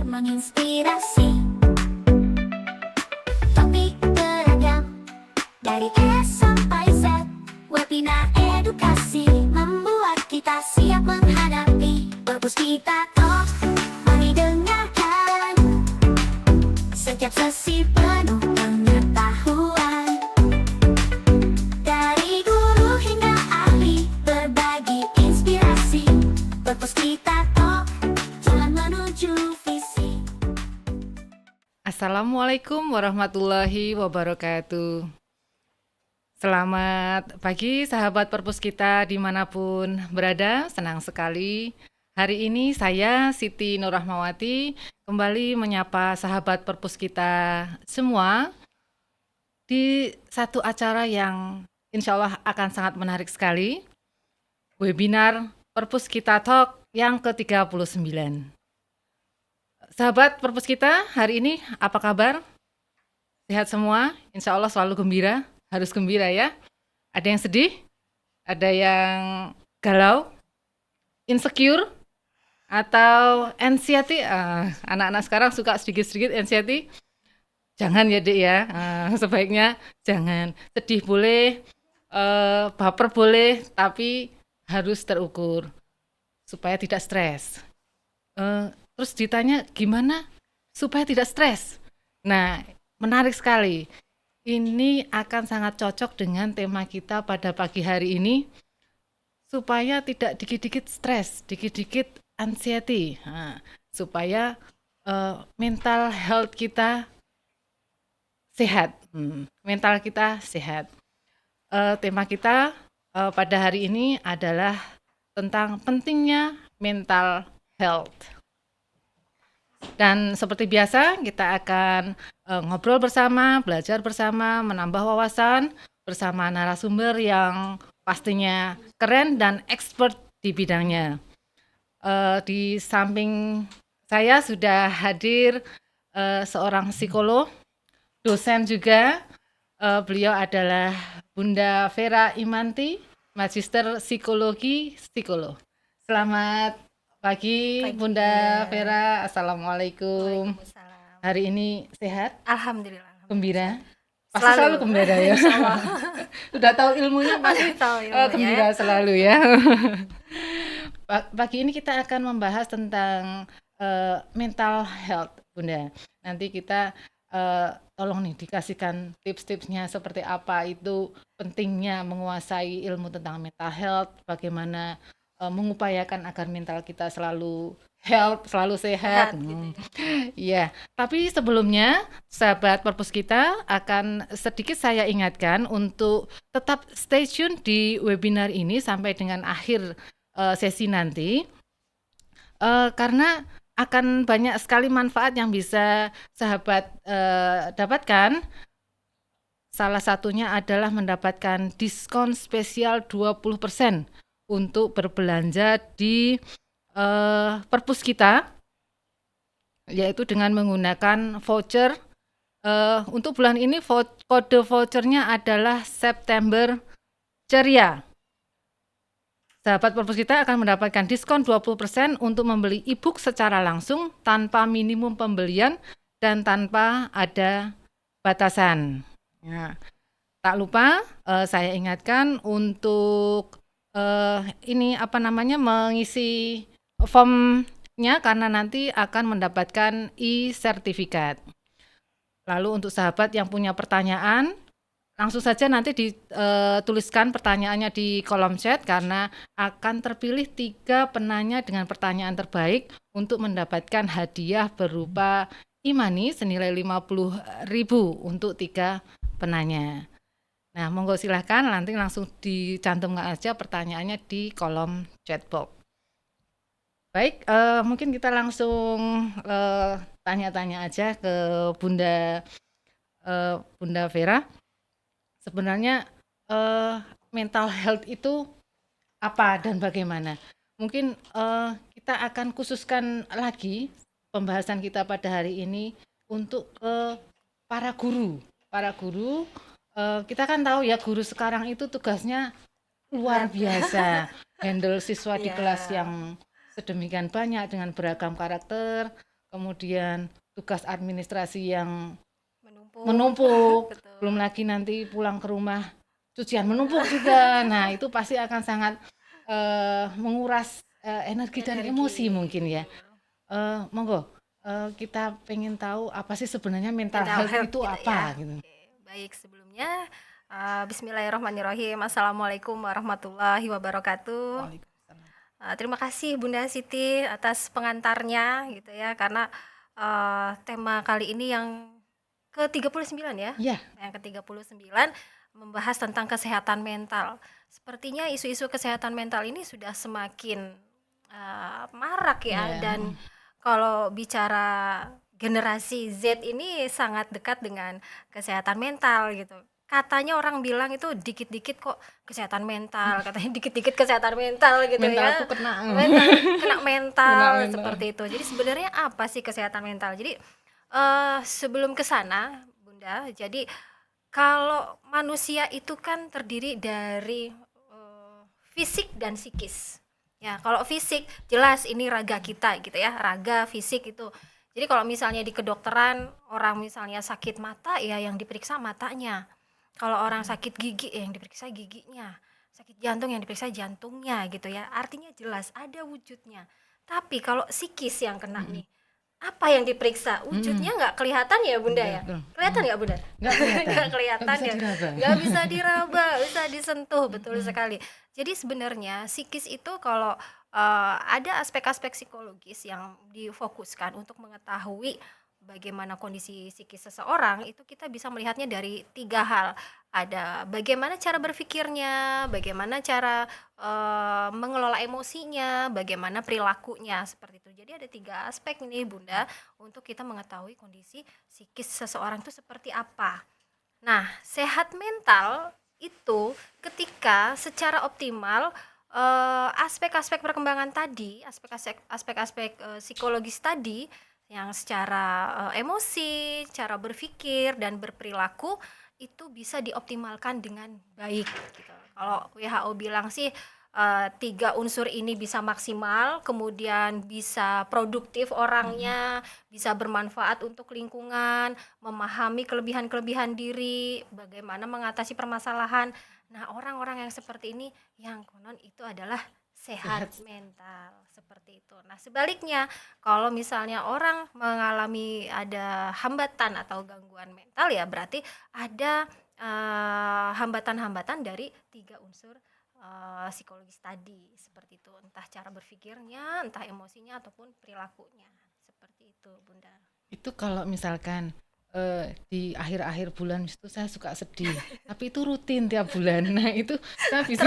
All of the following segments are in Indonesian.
hadir menginspirasi. Topik beragam dari S sampai Z. Webinar edukasi membuat kita siap menghadapi Perpus Kita Talk. Mari dengarkan setiap sesi penuh pengetahuan dari guru hingga ahli berbagi inspirasi. Perpus Kita Talk, jalan menuju visi. Assalamualaikum warahmatullahi wabarakatuh. Selamat pagi sahabat Perpus Kita dimanapun berada, senang sekali. Hari ini saya Siti Nurrahmawati kembali menyapa sahabat Perpus Kita semua di satu acara yang insya Allah akan sangat menarik sekali. Webinar Perpus Kita Talk yang ke-39. Sahabat Perpus Kita, hari ini apa kabar? Sehat semua? Insya Allah selalu gembira, harus gembira ya. Ada yang sedih, ada yang galau, insecure, atau anxiety. Anak-anak sekarang suka sedikit-sedikit anxiety. Jangan ya Dek ya, sebaiknya jangan. Sedih boleh, baper boleh, tapi harus terukur supaya tidak stres. Terus ditanya gimana supaya tidak stres? Nah, menarik sekali. Ini akan sangat cocok dengan tema kita pada pagi hari ini, supaya tidak dikit-dikit stres, dikit-dikit anxiety, supaya mental health kita sehat, mental kita sehat. Tema kita pada hari ini adalah tentang pentingnya mental health. Dan seperti biasa kita akan ngobrol bersama, belajar bersama, menambah wawasan bersama narasumber yang pastinya keren dan expert di bidangnya. Di samping saya sudah hadir seorang psikolog, dosen juga. Beliau adalah Bunda Vera Imanti, Magister Psikologi Psikolog. Selamat pagi Bunda Vera, Assalamualaikum. Waalaikumsalam. Hari ini sehat? Alhamdulillah. Gembira? Pasti selalu gembira ya? Sudah tahu ilmunya pasti gembira selalu ya. Pagi ini kita akan membahas tentang mental health Bunda. Nanti kita tolong nih dikasihkan tips-tipsnya seperti apa itu pentingnya menguasai ilmu tentang mental health, bagaimana mengupayakan agar mental kita selalu health, selalu sehat. Iya, tapi sebelumnya sahabat Perpus Kita akan sedikit saya ingatkan untuk tetap stay tune di webinar ini sampai dengan akhir sesi nanti, karena akan banyak sekali manfaat yang bisa sahabat dapatkan. Salah satunya adalah mendapatkan diskon spesial 20% untuk berbelanja di Perpus Kita, yaitu dengan menggunakan voucher. Untuk bulan ini kode vouchernya adalah September Ceria. Sahabat Perpus Kita akan mendapatkan diskon 20% untuk membeli e-book secara langsung tanpa minimum pembelian dan tanpa ada batasan. Ya. Tak lupa saya ingatkan untuk mengisi formnya karena nanti akan mendapatkan e-sertifikat. Lalu untuk sahabat yang punya pertanyaan, langsung saja nanti dituliskan pertanyaannya di kolom chat karena akan terpilih 3 penanya dengan pertanyaan terbaik untuk mendapatkan hadiah berupa e-money senilai 50.000 untuk 3 penanya. Nah, monggo silahkan nanti langsung dicantumkan aja pertanyaannya di kolom chat box. Baik, mungkin kita langsung tanya-tanya aja ke Bunda Vera. Sebenarnya mental health itu apa dan bagaimana? Mungkin kita akan khususkan lagi pembahasan kita pada hari ini untuk para guru. Kita kan tahu ya guru sekarang itu tugasnya luar biasa, handle siswa di kelas yang sedemikian banyak dengan beragam karakter, kemudian tugas administrasi yang Menumpuk. menumpuk, Betul. belum lagi nanti pulang ke rumah cucian menumpuk juga. Nah, itu pasti akan sangat menguras energi dan emosi mungkin ya. Monggo, kita pengen tahu apa sih sebenarnya mental health itu gitu apa ya. gitu. Oke, baik sebelumnya Bismillahirrahmanirrahim. Assalamualaikum warahmatullahi wabarakatuh. Waalaikumsalam. Terima kasih Bunda Siti atas pengantarnya gitu ya, karena tema kali ini yang ke-39 ya. Iya, Yang ke-39 membahas tentang kesehatan mental. Sepertinya isu-isu kesehatan mental ini sudah semakin marak ya, Iya. dan kalau bicara generasi Z ini sangat dekat dengan kesehatan mental gitu. Katanya orang bilang itu dikit-dikit kok kesehatan mental, katanya dikit-dikit kesehatan mental gitu mentalku ya. kena. Kena Kena mental mental. seperti itu. Jadi sebenarnya apa sih kesehatan mental? Jadi sebelum ke sana, Bunda, jadi kalau manusia itu kan terdiri dari fisik dan psikis. Ya, kalau fisik jelas ini raga kita gitu ya, raga fisik itu. Jadi kalau misalnya di kedokteran orang misalnya sakit mata ya yang diperiksa matanya. Kalau orang sakit gigi ya yang diperiksa giginya. Sakit jantung yang diperiksa jantungnya gitu ya. Artinya jelas ada wujudnya. Tapi kalau psikis yang kena nih, apa yang diperiksa? Wujudnya nggak kelihatan ya Bunda ya? Betul. Kelihatan nggak Bunda? Nggak kelihatan. Nggak kelihatan Nggak bisa ya? diraba. Nggak bisa diraba, bisa disentuh, betul sekali. Jadi sebenarnya psikis itu kalau ada aspek-aspek psikologis yang difokuskan untuk mengetahui bagaimana kondisi psikis seseorang, itu kita bisa melihatnya dari 3 hal. Ada bagaimana cara berpikirnya, bagaimana cara mengelola emosinya, bagaimana perilakunya, seperti itu. Jadi ada 3 aspek ini Bunda untuk kita mengetahui kondisi psikis seseorang itu seperti apa. Nah, sehat mental itu ketika secara optimal aspek-aspek perkembangan tadi, aspek-aspek psikologis tadi yang secara emosi, cara berpikir dan berperilaku itu bisa dioptimalkan dengan baik gitu. Kalau WHO bilang sih 3 unsur ini bisa maksimal, kemudian bisa produktif orangnya, bisa bermanfaat untuk lingkungan, memahami kelebihan-kelebihan diri, bagaimana mengatasi permasalahan. Nah, orang-orang yang seperti ini yang konon itu adalah sehat mental, seperti itu. Nah, sebaliknya kalau misalnya orang mengalami ada hambatan atau gangguan mental ya berarti ada hambatan-hambatan dari 3 unsur psikologis tadi, seperti itu. Entah cara berpikirnya, entah emosinya ataupun perilakunya. Seperti itu, Bunda. Itu kalau misalkan di akhir-akhir bulan itu saya suka sedih, tapi itu rutin tiap bulan. Nah, itu saya bisa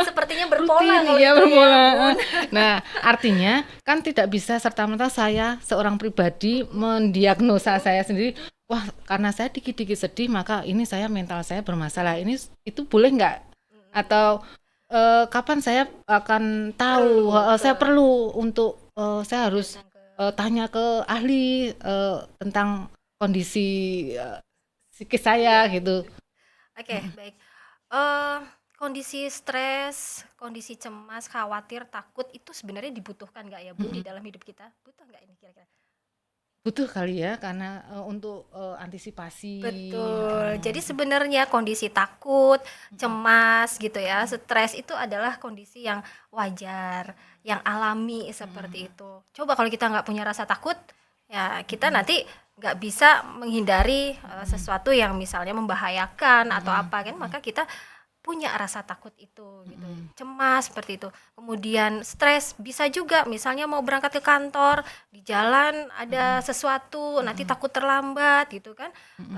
Sepertinya berpola rutin kalau ya, itu berpola. Bun. Nah, artinya kan tidak bisa serta-merta saya seorang pribadi mendiagnosa saya sendiri, wah karena saya dikit-dikit sedih maka ini saya mental saya bermasalah. Ini itu boleh nggak? Atau kapan saya akan tahu saya perlu untuk saya harus tanya ke ahli tentang kondisi psikis saya gitu. Oke, baik. Kondisi stres, kondisi cemas, khawatir, takut itu sebenarnya dibutuhkan nggak ya Bun di dalam hidup kita? Butuh nggak ini kira-kira? Butuh kali ya karena untuk antisipasi. Betul. Jadi sebenarnya kondisi takut, cemas gitu ya, stres itu adalah kondisi yang wajar, yang alami seperti itu. Coba kalau kita nggak punya rasa takut, ya kita nanti nggak bisa menghindari sesuatu yang misalnya membahayakan atau apa kan, maka kita punya rasa takut itu gitu, cemas seperti itu. Kemudian stres bisa juga misalnya mau berangkat ke kantor, di jalan ada sesuatu, nanti takut terlambat gitu kan.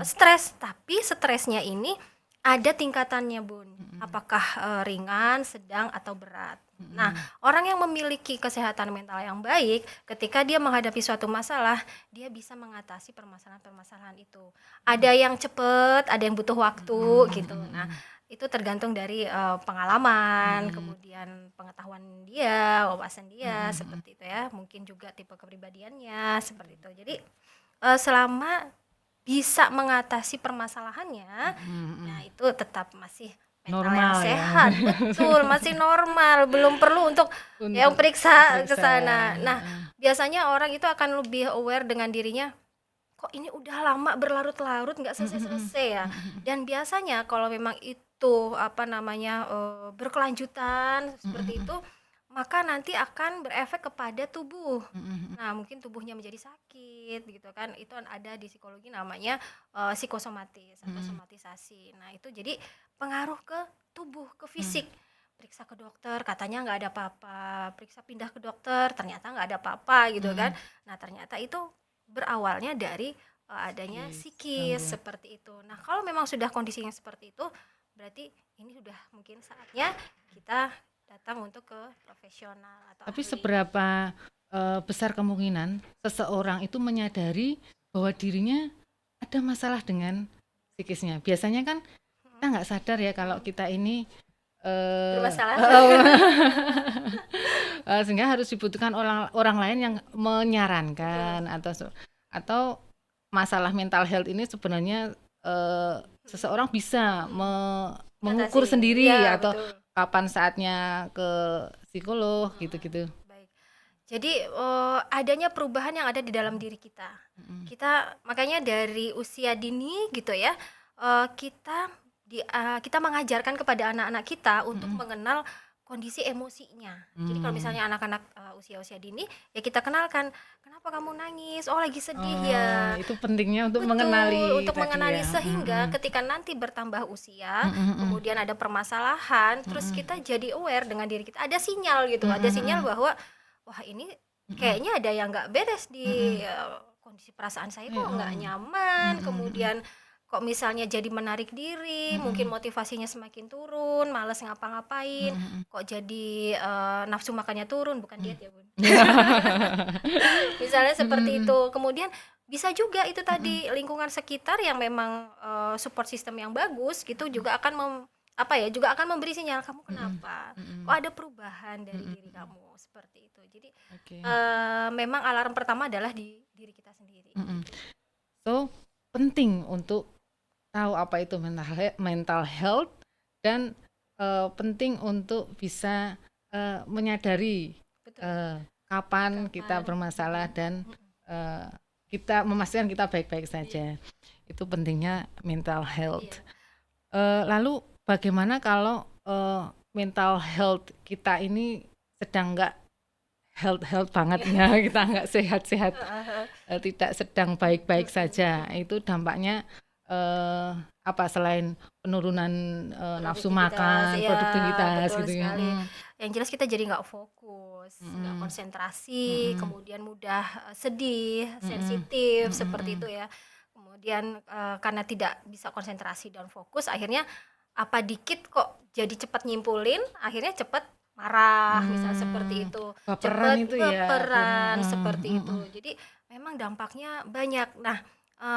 Stres, tapi stresnya ini ada tingkatannya Bun. Apakah ringan, sedang atau berat. Nah, orang yang memiliki kesehatan mental yang baik, ketika dia menghadapi suatu masalah, dia bisa mengatasi permasalahan-permasalahan itu. Ada yang cepat, ada yang butuh waktu gitu. Nah, itu tergantung dari pengalaman, kemudian pengetahuan dia, wawasan dia, seperti itu ya. Mungkin juga tipe kepribadiannya, seperti itu. Jadi selama bisa mengatasi permasalahannya, nah itu tetap masih mental yang Normal ya. sehat, betul, masih normal, belum perlu untuk yang Untuk periksa ke periksa, sana. Nah, heeh. biasanya orang itu akan lebih aware dengan dirinya, kok ini udah lama berlarut-larut nggak Mhm mhm, selesai-selesai ya. mhm mhm, Dan biasanya kalau memang itu apa namanya berkelanjutan mhm seperti mhm, itu, maka nanti akan berefek kepada tubuh. mhm mhm, Nah, mungkin tubuhnya menjadi sakit gitu kan. Itu ada di psikologi namanya psikosomatis atau mhm, somatisasi. Nah, itu jadi pengaruh ke tubuh, ke mmm, fisik. Periksa ke dokter, katanya nggak ada apa-apa. Periksa pindah ke dokter, ternyata nggak ada apa-apa gitu kan. mhm, Nah, ternyata itu berawalnya dari adanya psikis, psikis gangguan. seperti itu. Nah, kalau memang sudah kondisinya seperti itu, berarti ini sudah mungkin saatnya kita datang untuk ke profesional atau Tapi ahli. seberapa, besar kemungkinan seseorang itu menyadari bahwa dirinya ada masalah dengan psikisnya? Biasanya kan kita Mm, nggak sadar ya kalau mm. kita ini, eee, Bermasalah. heeh, sehingga harus dibutuhkan orang orang lain yang Betul. menyarankan atau masalah mental health ini sebenarnya, Mm, seseorang bisa mm. mengukur Atasi. sendiri Ya, atau betul. kapan saatnya ke psikolog Mm-mm. gitu-gitu. Baik. Jadi adanya perubahan yang ada di dalam diri kita. Mhm, Makanya dari usia dini gitu ya, kita kita mengajarkan kepada anak-anak kita untuk mhm, mengenal kondisi emosinya. Jadi kalau mmm. misalnya anak-anak usia-usia dini, ya kita kenalkan, kenapa kamu nangis? Oh, lagi sedih Oh, ya. itu pentingnya untuk Betul, mengenali untuk tadi mengenali ya, sehingga mhm, ketika nanti bertambah usia, mhm mhm, kemudian ada permasalahan, terus mhm, kita jadi aware dengan diri kita. Ada sinyal gitu, mhm ada sinyal mhm, bahwa wah ini mhm, kayaknya ada yang nggak beres di mhm, kondisi perasaan saya kok nggak heeh, nyaman. mhm mhm, Kemudian kok misalnya jadi menarik diri, mungkin mhm, motivasinya semakin turun, males ngapa-ngapain, mhm mhm, kok jadi nafsu makannya turun, bukan mhm. diet ya Bun. Misalnya Mhm seperti mhm, itu. Kemudian bisa juga itu mhm, tadi lingkungan sekitar yang memang support system yang bagus gitu juga akan apa ya, juga akan memberi sinyal, "Kamu mhm, kenapa? Kok mhm, ada perubahan dari mhm diri mhm, kamu?" Seperti itu. Jadi oke, memang alarm pertama adalah di diri kita sendiri mhm. gitu. So, penting untuk tahu apa itu mental health dan, penting untuk bisa, menyadari, Betul. eee, kapan kita Kapan? bermasalah Mm-mm. dan, Mm-mm. eee, kita memastikan kita baik-baik Iya, saja. Itu pentingnya mental health. iya. Lalu bagaimana kalau, mental health kita ini sedang nggak health-health banget Iya. ya, kita nggak sehat-sehat, Heeh, tidak sedang baik-baik mm-mm, saja. mm-mm. Itu dampaknya, apa selain penurunan, nafsu Produktivitas, makan, iya produktivitas betul gitu ya? sekali. Yang jelas kita jadi nggak fokus, nggak Mhm, konsentrasi, mhm, kemudian mudah sedih, mhm, sensitif mhm, seperti itu mhm, ya. Kemudian karena tidak bisa konsentrasi dan fokus, akhirnya apa dikit kok jadi cepat nyimpulin, akhirnya cepat marah, misal seperti itu, baperan cepat itu ya akhirnya, baperan seperti itu. mhm, Jadi memang dampaknya banyak. Nah,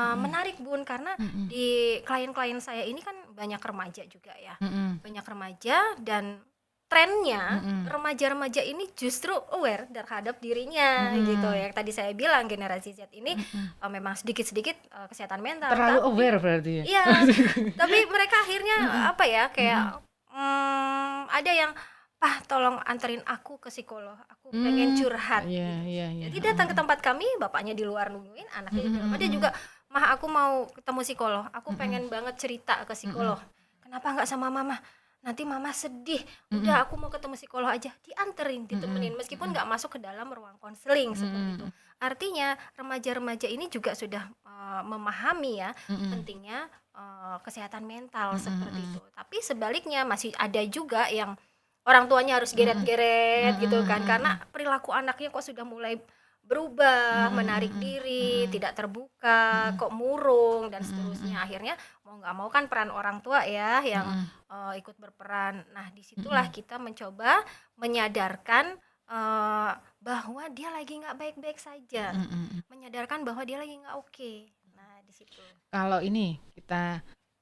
mhm, menarik Bun karena mhm, di klien-klien saya ini kan banyak remaja juga ya. mhm, Banyak remaja dan trennya mhm, remaja-remaja ini justru aware terhadap dirinya gitu mhm, ya. Yang tadi saya bilang generasi Z ini mhm. memang sedikit-sedikit kesehatan mental, Terlalu tapi aware berarti ya? iya, tapi mereka akhirnya Mhm, apa ya mhm. kayak ada yang tolong anterin aku ke psikolog, aku pengen Mmm, curhat iya gitu. iya iya, Jadi heeh datang ke heeh. tempat kami, bapaknya di luar nungguin, anaknya di Mhm dalam. Ada mhm juga, "Mah, aku mau ketemu psikolog, aku mhm, pengen banget cerita ke mhm, psikolog." "Kenapa nggak sama mama? Nanti mama sedih." mhm, "Udah, aku mau ketemu psikolog aja." Dianterin, mhm, ditemenin, meskipun mhm, nggak masuk ke dalam ruang konseling seperti itu. mhm, Artinya remaja-remaja ini juga sudah memahami ya mhm, pentingnya kesehatan mental mhm, seperti mhm, itu. Tapi sebaliknya masih ada juga yang orang tuanya harus mhm, geret-geret gitu kan, mhm, karena perilaku anaknya kok sudah mulai berubah, menarik mhm, diri, mhm, tidak terbuka, mhm, kok murung dan mhm, seterusnya. mhm, Akhirnya mau nggak mau kan peran orang tua ya yang mhm, ikut berperan. Nah, disitulah mhm, kita mencoba menyadarkan bahwa dia lagi nggak baik-baik saja, mhm, mhm. menyadarkan bahwa dia lagi nggak oke. Nah, di situ. Kalau ini kita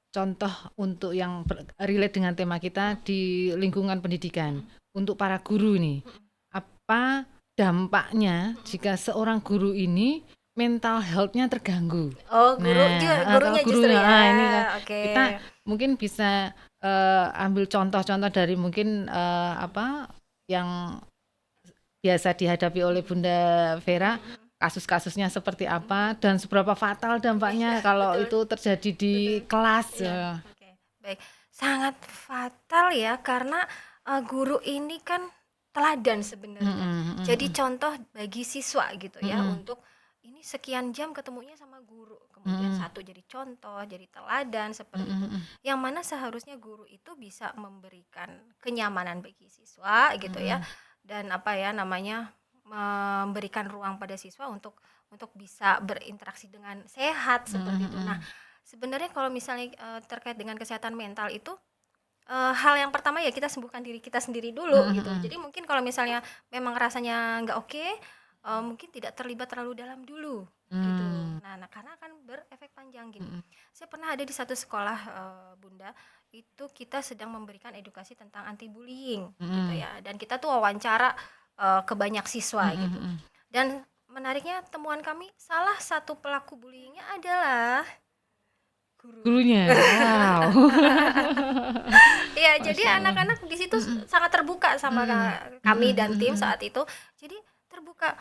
contoh untuk yang relate dengan tema kita Mm, di lingkungan pendidikan, mm, untuk para guru nih, mm, apa dampaknya mm, mm. jika seorang guru ini mental health-nya terganggu? Oh, Nah, kalau gurunya justru gurunya, ya. ini kan Oke. kita mungkin bisa ambil contoh-contoh dari mungkin apa yang biasa dihadapi oleh Bunda Vera, kasus-kasusnya seperti apa dan seberapa fatal dampaknya kalau Betul, itu terjadi di betul. kelas. Iya, oke, baik. Sangat fatal ya karena guru ini kan teladan sebenarnya. Jadi contoh bagi siswa gitu ya untuk ini sekian jam ketemunya sama guru. Kemudian satu jadi contoh, jadi teladan seperti itu. Yang mana seharusnya guru itu bisa memberikan kenyamanan bagi siswa gitu ya. Dan apa ya namanya memberikan ruang pada siswa untuk bisa berinteraksi dengan sehat seperti itu. Nah, sebenarnya kalau misalnya terkait dengan kesehatan mental itu hal yang pertama ya kita sembuhkan diri kita sendiri dulu gitu. Jadi mungkin kalau misalnya memang rasanya nggak oke, mungkin tidak terlibat terlalu dalam dulu gitu. Nah, karena akan berefek panjang gini. Saya pernah ada di satu sekolah Bunda, itu kita sedang memberikan edukasi tentang anti bullying gitu ya. Dan kita tuh wawancara ke banyak siswa gitu. Dan menariknya temuan kami salah satu pelaku bullyingnya adalah guru. Gurunya. Wow. Iya, jadi Masya Allah. anak-anak di situ sangat terbuka sama kami dan tim saat itu. Jadi terbuka,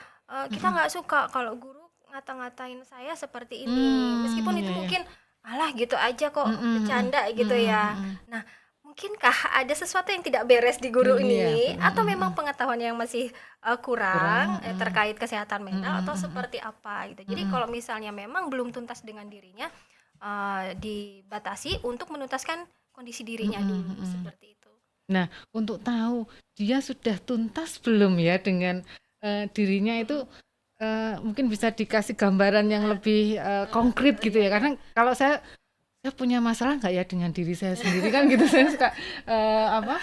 kita nggak suka kalau guru ngata-ngatain saya seperti ini. Meskipun itu Iya, iya. mungkin, alah gitu aja kok, bercanda gitu ya. Nah, mungkinkah ada sesuatu yang tidak beres di guru Iya, ini? Atau memang pengetahuan yang masih kurang Kurang, terkait kesehatan mental atau seperti apa gitu. Jadi kalau misalnya memang belum tuntas dengan dirinya, dibatasi untuk menuntaskan kondisi dirinya dulu seperti itu. Nah, untuk tahu dia sudah tuntas belum ya dengan dirinya itu mungkin bisa dikasih gambaran yang lebih konkret gitu ya. Karena kalau saya punya masalah nggak ya dengan diri saya sendiri kan gitu saya suka apa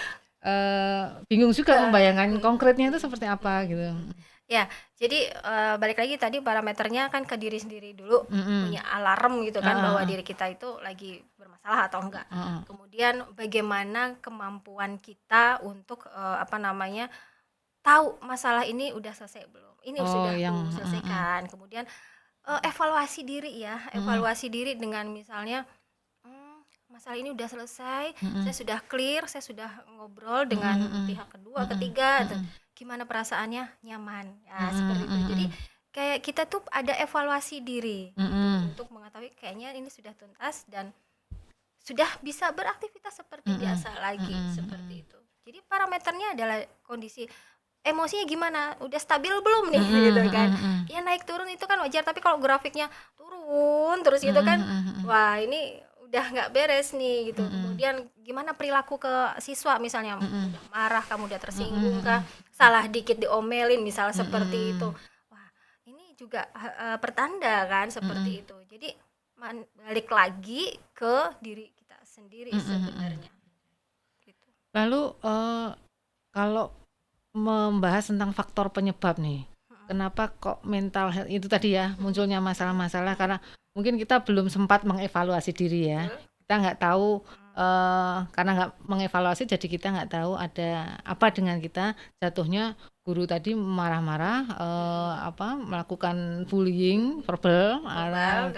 bingung juga membayangkan konkretnya itu seperti apa gitu. Ya, jadi balik lagi tadi parameternya kan ke diri sendiri dulu, punya alarm gitu kan bahwa diri kita itu lagi bermasalah atau enggak. Kemudian bagaimana kemampuan kita untuk apa namanya tahu masalah ini udah selesai belum? Ini sudah yang selesaikan. Kemudian evaluasi diri ya, evaluasi diri dengan misalnya masalah ini udah selesai, saya sudah clear, saya sudah ngobrol dengan pihak kedua, ketiga, gimana perasaannya? Nyaman, ya seperti itu. Jadi kayak kita tuh ada evaluasi diri gitu, untuk mengetahui kayaknya ini sudah tuntas dan sudah bisa beraktivitas seperti biasa lagi seperti itu. Jadi parameternya adalah kondisi emosinya gimana, udah stabil belum nih gitu kan. Ya naik turun itu kan wajar, tapi kalau grafiknya turun terus gitu kan, wah ini udah nggak beres nih gitu. Kemudian gimana perilaku ke siswa misalnya, udah marah kamu, udah tersinggung kah, salah dikit diomelin misal seperti itu. Wah ini juga pertanda kan seperti itu. Jadi balik lagi ke diri kita sendiri sebenarnya gitu. Lalu kalau membahas tentang faktor penyebab nih, kenapa kok mental health itu tadi ya munculnya masalah-masalah karena mungkin kita belum sempat mengevaluasi diri ya. Kita nggak tahu karena nggak mengevaluasi jadi kita nggak tahu ada apa dengan kita, jatuhnya guru tadi marah-marah apa melakukan bullying verbal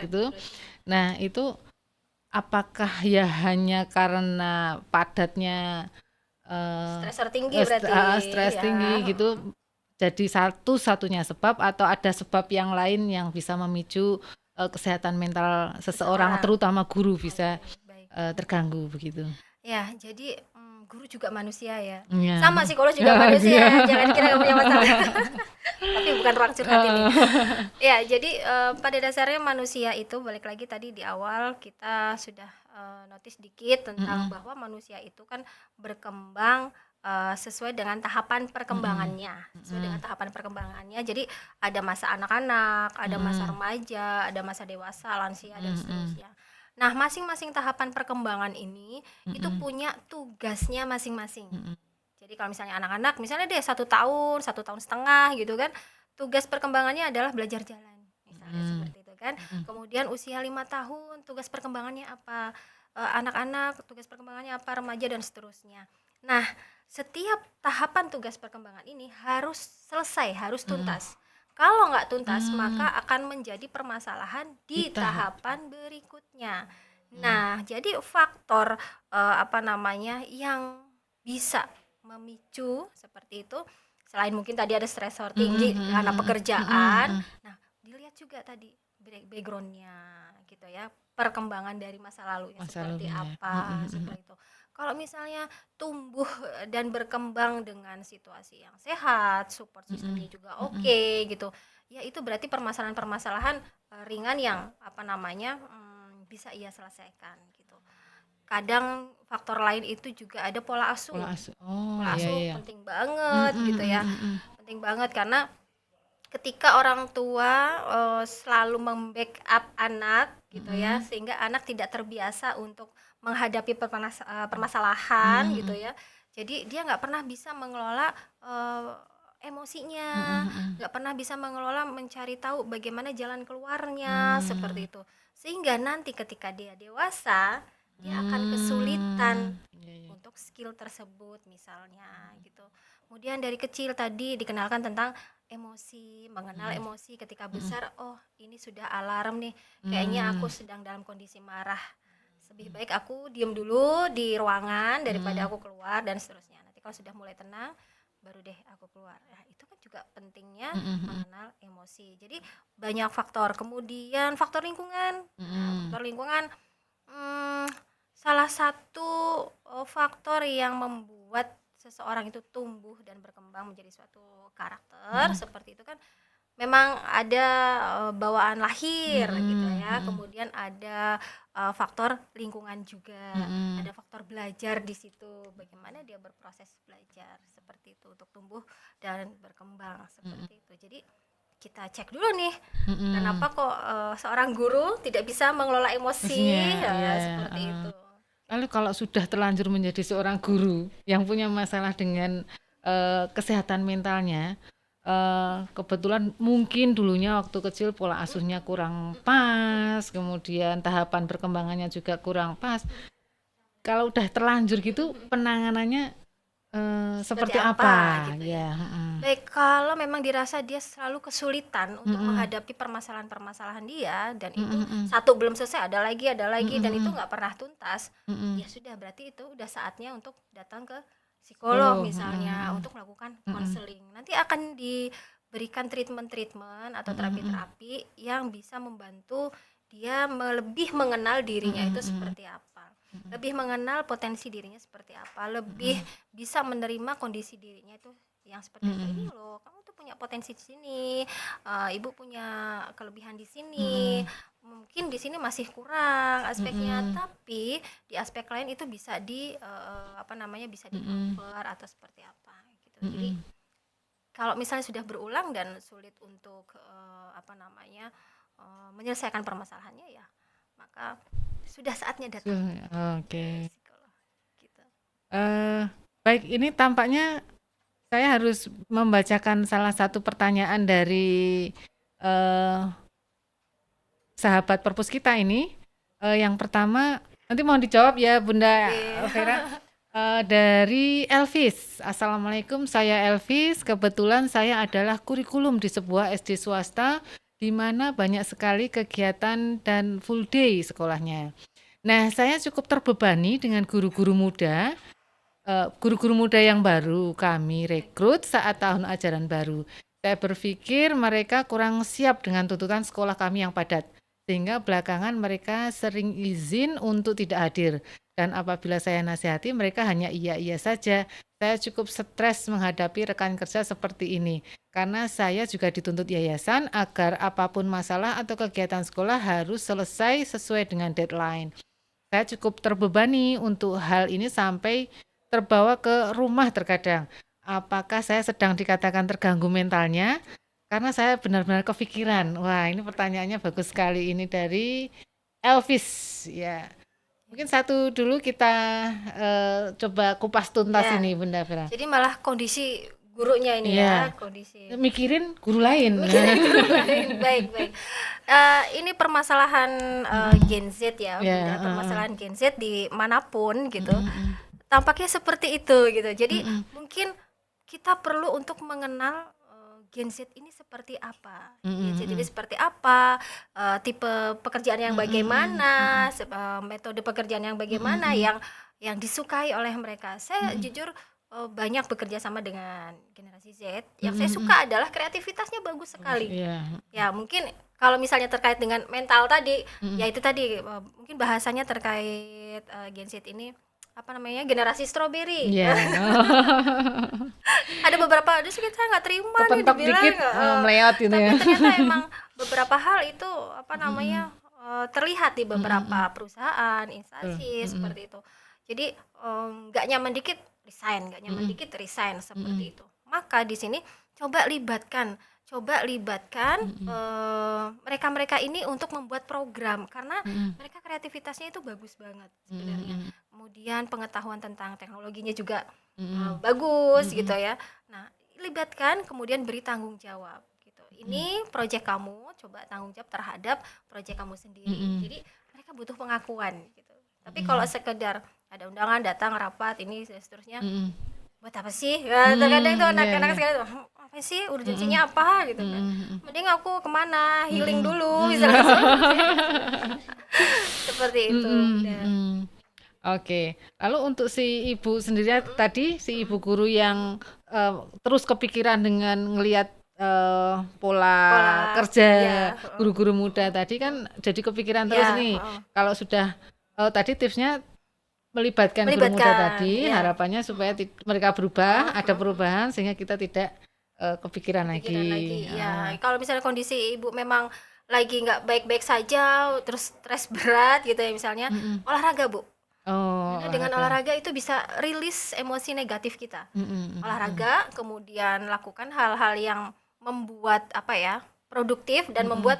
gitu. Nah itu apakah ya hanya karena padatnya Stresor tinggi berarti stres ya. tinggi gitu jadi satu-satunya sebab atau ada sebab yang lain yang bisa memicu kesehatan mental seseorang terutama guru bisa Baik. terganggu begitu. Ya, jadi guru juga manusia ya. Ya. Sama psikolog juga manusia. Jangan kira nggak punya masalah. Tapi bukan ruang curhat ini. Ya, jadi pada dasarnya manusia itu balik lagi tadi di awal kita sudah notice dikit tentang bahwa manusia itu kan berkembang sesuai dengan tahapan perkembangannya. Sesuai dengan tahapan perkembangannya. Jadi ada masa anak-anak, ada masa remaja, ada masa dewasa, lansia dan seterusnya. Nah, masing-masing tahapan perkembangan ini itu punya tugasnya masing-masing. Jadi kalau misalnya anak-anak, misalnya deh 1 tahun, 1 tahun setengah gitu kan, tugas perkembangannya adalah belajar jalan, misalnya seperti itu kan. Kemudian usia 5 tahun, tugas perkembangannya apa? Anak-anak, tugas perkembangannya apa? Remaja dan seterusnya. Nah, setiap tahapan tugas perkembangan ini harus selesai, harus tuntas. Kalau nggak tuntas, maka akan menjadi permasalahan di tahapan berikutnya. Nah, jadi faktor apa namanya yang bisa memicu seperti itu, selain mungkin tadi ada stresor tinggi karena pekerjaan. Nah, dilihat juga tadi backgroundnya gitu ya, perkembangan dari masa lalunya Masa seperti lalunya. apa, seperti itu. Kalau misalnya tumbuh dan berkembang dengan situasi yang sehat, support sistemnya juga oke gitu, ya itu berarti permasalahan-permasalahan ringan yang apa namanya bisa ia selesaikan gitu. Kadang faktor lain itu juga ada pola asuh. Pola asuh. Oh, Pola iya asuh iya. penting banget gitu ya. Penting banget karena ketika orang tua selalu membackup anak gitu ya, sehingga anak tidak terbiasa untuk menghadapi permasalahan gitu ya. Jadi dia nggak pernah bisa mengelola emosinya, nggak pernah bisa mengelola mencari tahu bagaimana jalan keluarnya seperti itu. Sehingga nanti ketika dia dewasa, dia akan kesulitan Iya iya. untuk skill tersebut misalnya gitu. Kemudian dari kecil tadi dikenalkan tentang emosi, mengenal emosi ketika besar, oh ini sudah alarm nih, kayaknya aku sedang dalam kondisi marah. Lebih baik aku diem dulu di ruangan daripada aku keluar dan seterusnya. Nanti kalau sudah mulai tenang, baru deh aku keluar. Nah, itu kan juga pentingnya mengenal emosi. Jadi banyak faktor. Kemudian faktor lingkungan. Nah, faktor lingkungan salah satu faktor yang membuat seseorang itu tumbuh dan berkembang menjadi suatu karakter seperti itu kan memang ada bawaan lahir gitu ya. Kemudian ada faktor lingkungan juga. Ada faktor belajar di situ. Bagaimana dia berproses belajar seperti itu untuk tumbuh dan berkembang seperti itu. Jadi kita cek dulu nih, kenapa kok seorang guru tidak bisa mengelola emosi Emosinya, iya, seperti itu. Lalu kalau sudah terlanjur menjadi seorang guru yang punya masalah dengan kesehatan mentalnya, kebetulan mungkin dulunya waktu kecil pola asuhnya kurang pas, kemudian tahapan perkembangannya juga kurang pas. Kalau udah terlanjur gitu, penanganannya seperti apa? Gitu ya. Ya, Baik, kalau memang dirasa dia selalu kesulitan untuk menghadapi permasalahan-permasalahan dia dan itu satu belum selesai ada lagi dan itu nggak pernah tuntas, ya sudah berarti itu udah saatnya untuk datang ke psikolog misalnya untuk melakukan konseling. Nanti akan diberikan treatment atau terapi-terapi yang bisa membantu dia lebih mengenal dirinya itu seperti apa, lebih mengenal potensi dirinya seperti apa, lebih bisa menerima kondisi dirinya itu yang seperti apa. Ini loh, kamu tuh punya potensi di sini, ibu punya kelebihan di sini, mungkin di sini masih kurang aspeknya, tapi di aspek lain itu bisa apa namanya bisa di cover atau seperti apa gitu. Jadi kalau misalnya sudah berulang dan sulit untuk apa namanya menyelesaikan permasalahannya, ya maka sudah saatnya datang Oke. ke psikolog gitu. Baik, ini tampaknya saya harus membacakan salah satu pertanyaan dari sahabat perpus kita ini. Yang pertama, nanti mohon dijawab ya Bunda Vera. Dari Elvis. Assalamualaikum, saya Elvis. Kebetulan saya adalah kurikulum di sebuah SD swasta di mana banyak sekali kegiatan dan full day sekolahnya. Nah, saya cukup terbebani dengan guru-guru muda. Guru-guru muda yang baru kami rekrut saat tahun ajaran baru. Saya berpikir mereka kurang siap dengan tuntutan sekolah kami yang padat, sehingga belakangan mereka sering izin untuk tidak hadir. Dan apabila saya nasihati, mereka hanya iya-iya saja. Saya cukup stres menghadapi rekan kerja seperti ini, karena saya juga dituntut yayasan agar apapun masalah atau kegiatan sekolah harus selesai sesuai dengan deadline. Saya cukup terbebani untuk hal ini sampai terbawa ke rumah terkadang. Apakah saya sedang dikatakan terganggu mentalnya? Karena saya benar-benar kepikiran. Wah, ini pertanyaannya bagus sekali. Ini dari Elvis. Ya, mungkin satu dulu kita coba kupas tuntas Ya. ini, Bunda Vera. Jadi malah kondisi gurunya ini Iya. ya, kondisi Mikirin guru lain. baik. Ini permasalahan Gen Z ya, Ya, Bunda. Permasalahan Gen Z dimanapun gitu, tampaknya seperti itu gitu. Jadi mungkin kita perlu untuk mengenal Gen Z ini seperti apa, Mhm Gen Z ini mhm. seperti apa, tipe pekerjaan yang Mhm bagaimana, mhm. metode pekerjaan yang Mhm bagaimana mhm. yang disukai oleh mereka. Saya Mhm. jujur, banyak bekerja sama dengan generasi Z, yang Mhm saya mhm. suka adalah kreativitasnya bagus Bagus, sekali. iya. Ya mungkin kalau misalnya terkait dengan mental tadi, ya Mhm. itu tadi, mungkin bahasanya terkait, Gen Z ini, apa namanya, generasi stroberi. Iya. Ada sih saya nggak terima nih Kepentok dibilang, dikit, meleot gitu tapi ya. ternyata emang beberapa hal itu, apa Mhm. namanya, terlihat di Mhm beberapa mhm. perusahaan, Betul. instansi, Mhm. seperti itu. Jadi, nggak nyaman dikit resign, nggak nyaman Mhm. dikit resign, Mhm. seperti itu. Maka di sini coba libatkan, Mhm. mereka-mereka ini untuk membuat program, karena Mhm. mereka kreativitasnya itu bagus banget Mhm sebenarnya. mhm. Kemudian pengetahuan tentang teknologinya juga Mhm. bagus gitu Mhm. ya. Nah, libatkan kemudian beri tanggung jawab gitu. Mhm. Ini proyek kamu, coba tanggung jawab terhadap proyek kamu sendiri. Mhm. Jadi mereka butuh pengakuan gitu. Tapi kalau Mhm. sekedar ada undangan datang rapat ini dan seterusnya, Mhm. buat apa sih? Ya, terkadang itu Iya anak-anak iya. sekali tuh, apa sih Mhm. urgensinya apa gitu kan. Mhm mhm. Mending aku kemana healing Mhm. dulu Mmm. misalnya seperti itu. Seperti itu, Mhm Bunda. mhm. Oke. Lalu untuk si ibu sendiri Mhm, tadi, si ibu mhm. guru yang, terus kepikiran dengan ngelihat, pola Pola kerja iya, heeh, guru-guru muda mhm tadi mhm. kan jadi kepikiran terus Iya, nih, heeh. kalau sudah tadi tipsnya melibatkan guru muda Melibatkan, tadi, iya, harapannya supaya mhm, mereka berubah, ada mhm. perubahan sehingga kita tidak, kepikiran Kepikiran lagi, lagi, heeh. iya. Kalau misalnya kondisi Ibu memang lagi nggak baik-baik saja, terus stres berat gitu ya misalnya, Mhm. olahraga, Bu. Oh, Karena dengan olahraga. olahraga itu bisa rilis emosi negatif kita. Mhm mhm mhm. Olahraga, kemudian lakukan hal-hal yang membuat, apa ya, produktif dan Mhm. membuat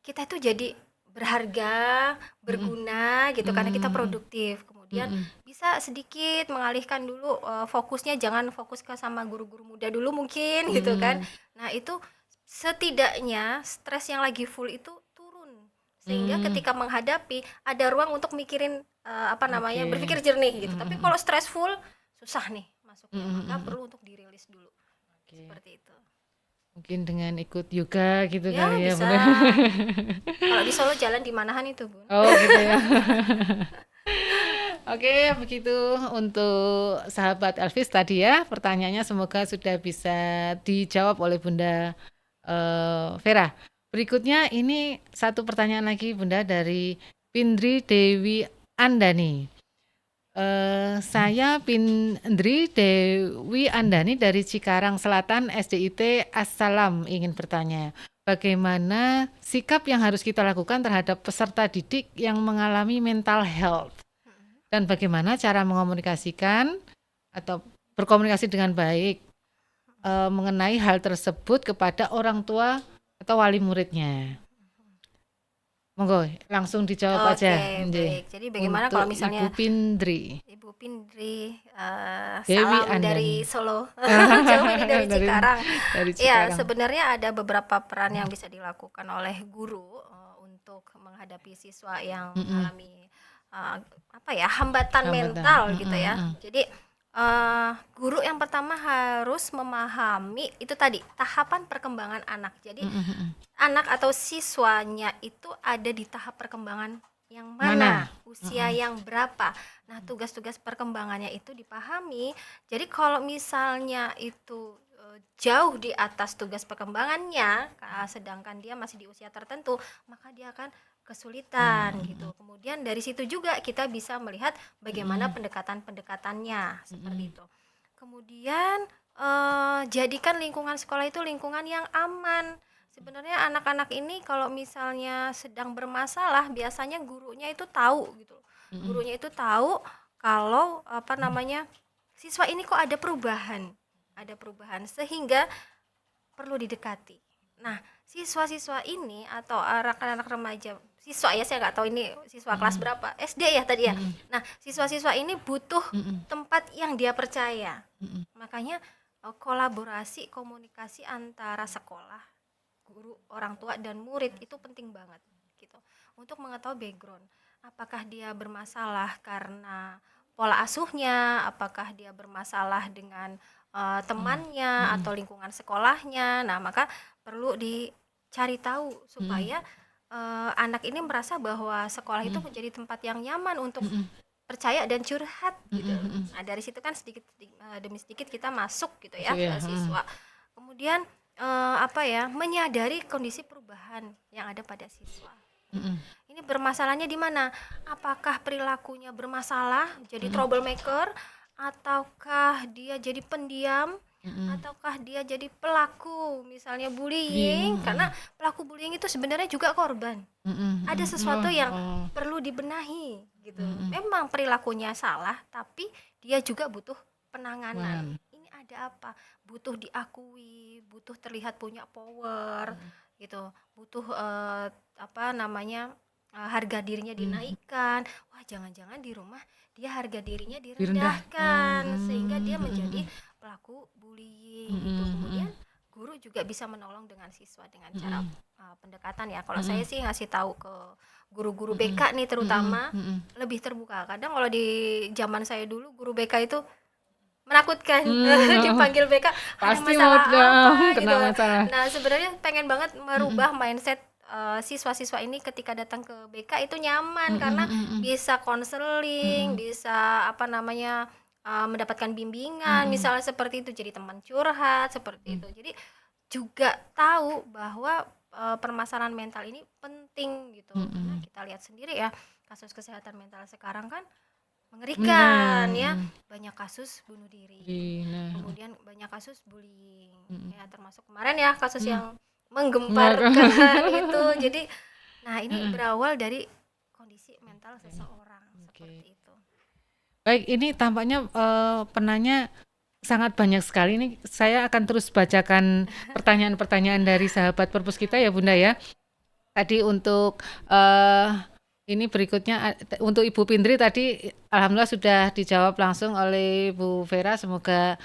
kita itu jadi berharga, Mhm. berguna gitu karena kita Mmm, produktif. Kemudian mhm. bisa sedikit mengalihkan dulu, fokusnya jangan fokus ke sama guru-guru muda dulu mungkin gitu kan. Mhm. Nah itu setidaknya stres yang lagi full itu turun, sehingga Mmm, ketika menghadapi ada ruang untuk mikirin, apa namanya, oke. berpikir jernih gitu. Mhm Tapi mhm. kalau stressful susah nih masuknya, Mhm maka mhm. perlu untuk dirilis dulu, Oke. seperti itu. Mungkin dengan ikut yoga gitu Ya kali ya, bisa. Bunda? Kalau di Solo jalan di Manahan itu, Bun. Oh, gitu ya. Oke, begitu untuk sahabat Elvis tadi ya, pertanyaannya semoga sudah bisa dijawab oleh Bunda, Vera. Berikutnya ini satu pertanyaan lagi Bunda dari Pindri Dewi Andani. Saya Pindri Dewi Andani dari Cikarang Selatan SDIT Assalam ingin bertanya, bagaimana sikap yang harus kita lakukan terhadap peserta didik yang mengalami mental health Mhm. dan bagaimana cara mengomunikasikan atau berkomunikasi dengan baik mengenai hal tersebut kepada orang tua atau wali muridnya. Monggo langsung dijawab aja, Oke, nggih. baik. Jadi bagaimana Untuk kalau Ibu misalnya Pindri Ibu Pindri, Dewi salam Andani. dari Solo, jauh ini dari Dari Cikarang. dari Ya, Cikarang. sebenarnya ada beberapa peran yang bisa dilakukan oleh guru, untuk menghadapi siswa yang Mhm, mengalami, apa ya, hambatan hambatan, mental gitu mhm ya. mhm. Jadi, guru yang pertama harus memahami itu tadi, tahapan perkembangan anak. Jadi Mhm mhm. anak atau siswanya itu ada di tahap perkembangan yang mana, Mana? usia Mhm. yang berapa. Nah, tugas-tugas perkembangannya itu dipahami. Jadi kalau misalnya itu, jauh di atas tugas perkembangannya, sedangkan dia masih di usia tertentu, maka dia akan kesulitan gitu. Mhm Kemudian dari situ juga kita bisa melihat bagaimana mhm. pendekatan-pendekatannya, seperti Mhm. itu. Kemudian, jadikan lingkungan sekolah itu lingkungan yang aman. Sebenarnya anak-anak ini kalau misalnya sedang bermasalah, biasanya gurunya itu tahu gitu. Mhm. Gurunya itu tahu kalau, apa namanya, siswa ini kok ada perubahan sehingga perlu didekati. Nah, siswa-siswa ini atau anak-anak remaja, siswa ya saya nggak tahu ini siswa kelas Mhm. berapa, SD ya tadi ya? Mhm. Nah, siswa-siswa ini butuh Mhm. tempat yang dia percaya. Mhm. Makanya, kolaborasi komunikasi antara sekolah, guru, orang tua, dan murid itu penting banget gitu. Untuk mengetahui background, apakah dia bermasalah karena pola asuhnya, apakah dia bermasalah dengan temannya mm, atau lingkungan sekolahnya. Nah, maka perlu dicari tahu mm, supaya anak ini merasa bahwa sekolah itu mm, menjadi tempat yang nyaman untuk mm, percaya dan curhat mm, gitu. mm. Nah, dari situ kan sedikit demi sedikit kita masuk gitu ya Masuk ke ya. siswa. Kemudian apa ya, menyadari kondisi perubahan yang ada pada siswa. Mm, Ini bermasalahnya di mana? Apakah perilakunya bermasalah, jadi troublemaker, ataukah dia jadi pendiam, mm. ataukah dia jadi pelaku, misalnya bullying? Bullying. Karena pelaku bullying itu sebenarnya juga korban. Ada sesuatu Oh, yang oh. perlu dibenahi gitu. Mm, Memang perilakunya salah, tapi dia juga butuh penanganan. Wan. Ini ada apa? Butuh diakui, butuh terlihat punya power gitu. Butuh apa namanya? Harga dirinya dinaikkan. Wah, jangan-jangan di rumah dia harga dirinya direndahkan sehingga dia menjadi pelaku bullying gitu. Kemudian guru juga bisa menolong dengan siswa dengan cara pendekatan ya. Kalau saya sih ngasih tahu ke guru-guru BK nih terutama lebih terbuka. Kadang kalau di zaman saya dulu guru BK itu menakutkan. Dipanggil BK ada Pasti mau masalah apa kena gitu. masalah. Nah, sebenarnya pengen banget merubah mindset siswa-siswa ini ketika datang ke BK itu nyaman karena bisa konseling, bisa apa namanya mendapatkan bimbingan, misalnya seperti itu, jadi teman curhat seperti itu. Jadi juga tahu bahwa permasalahan mental ini penting gitu. Karena kita lihat sendiri ya, kasus kesehatan mental sekarang kan mengerikan ya. Banyak kasus bunuh diri. Nah, Kemudian banyak kasus bullying. Ya, termasuk kemarin ya kasus yang menggemparkan itu. Jadi nah ini berawal dari kondisi mental seseorang seperti itu. baik, ini tampaknya penanya sangat banyak sekali. Ini saya akan terus bacakan pertanyaan-pertanyaan dari sahabat perpus kita ya Bunda ya. Tadi untuk ini berikutnya untuk Ibu Pindri tadi alhamdulillah sudah dijawab langsung oleh Bu Vera, semoga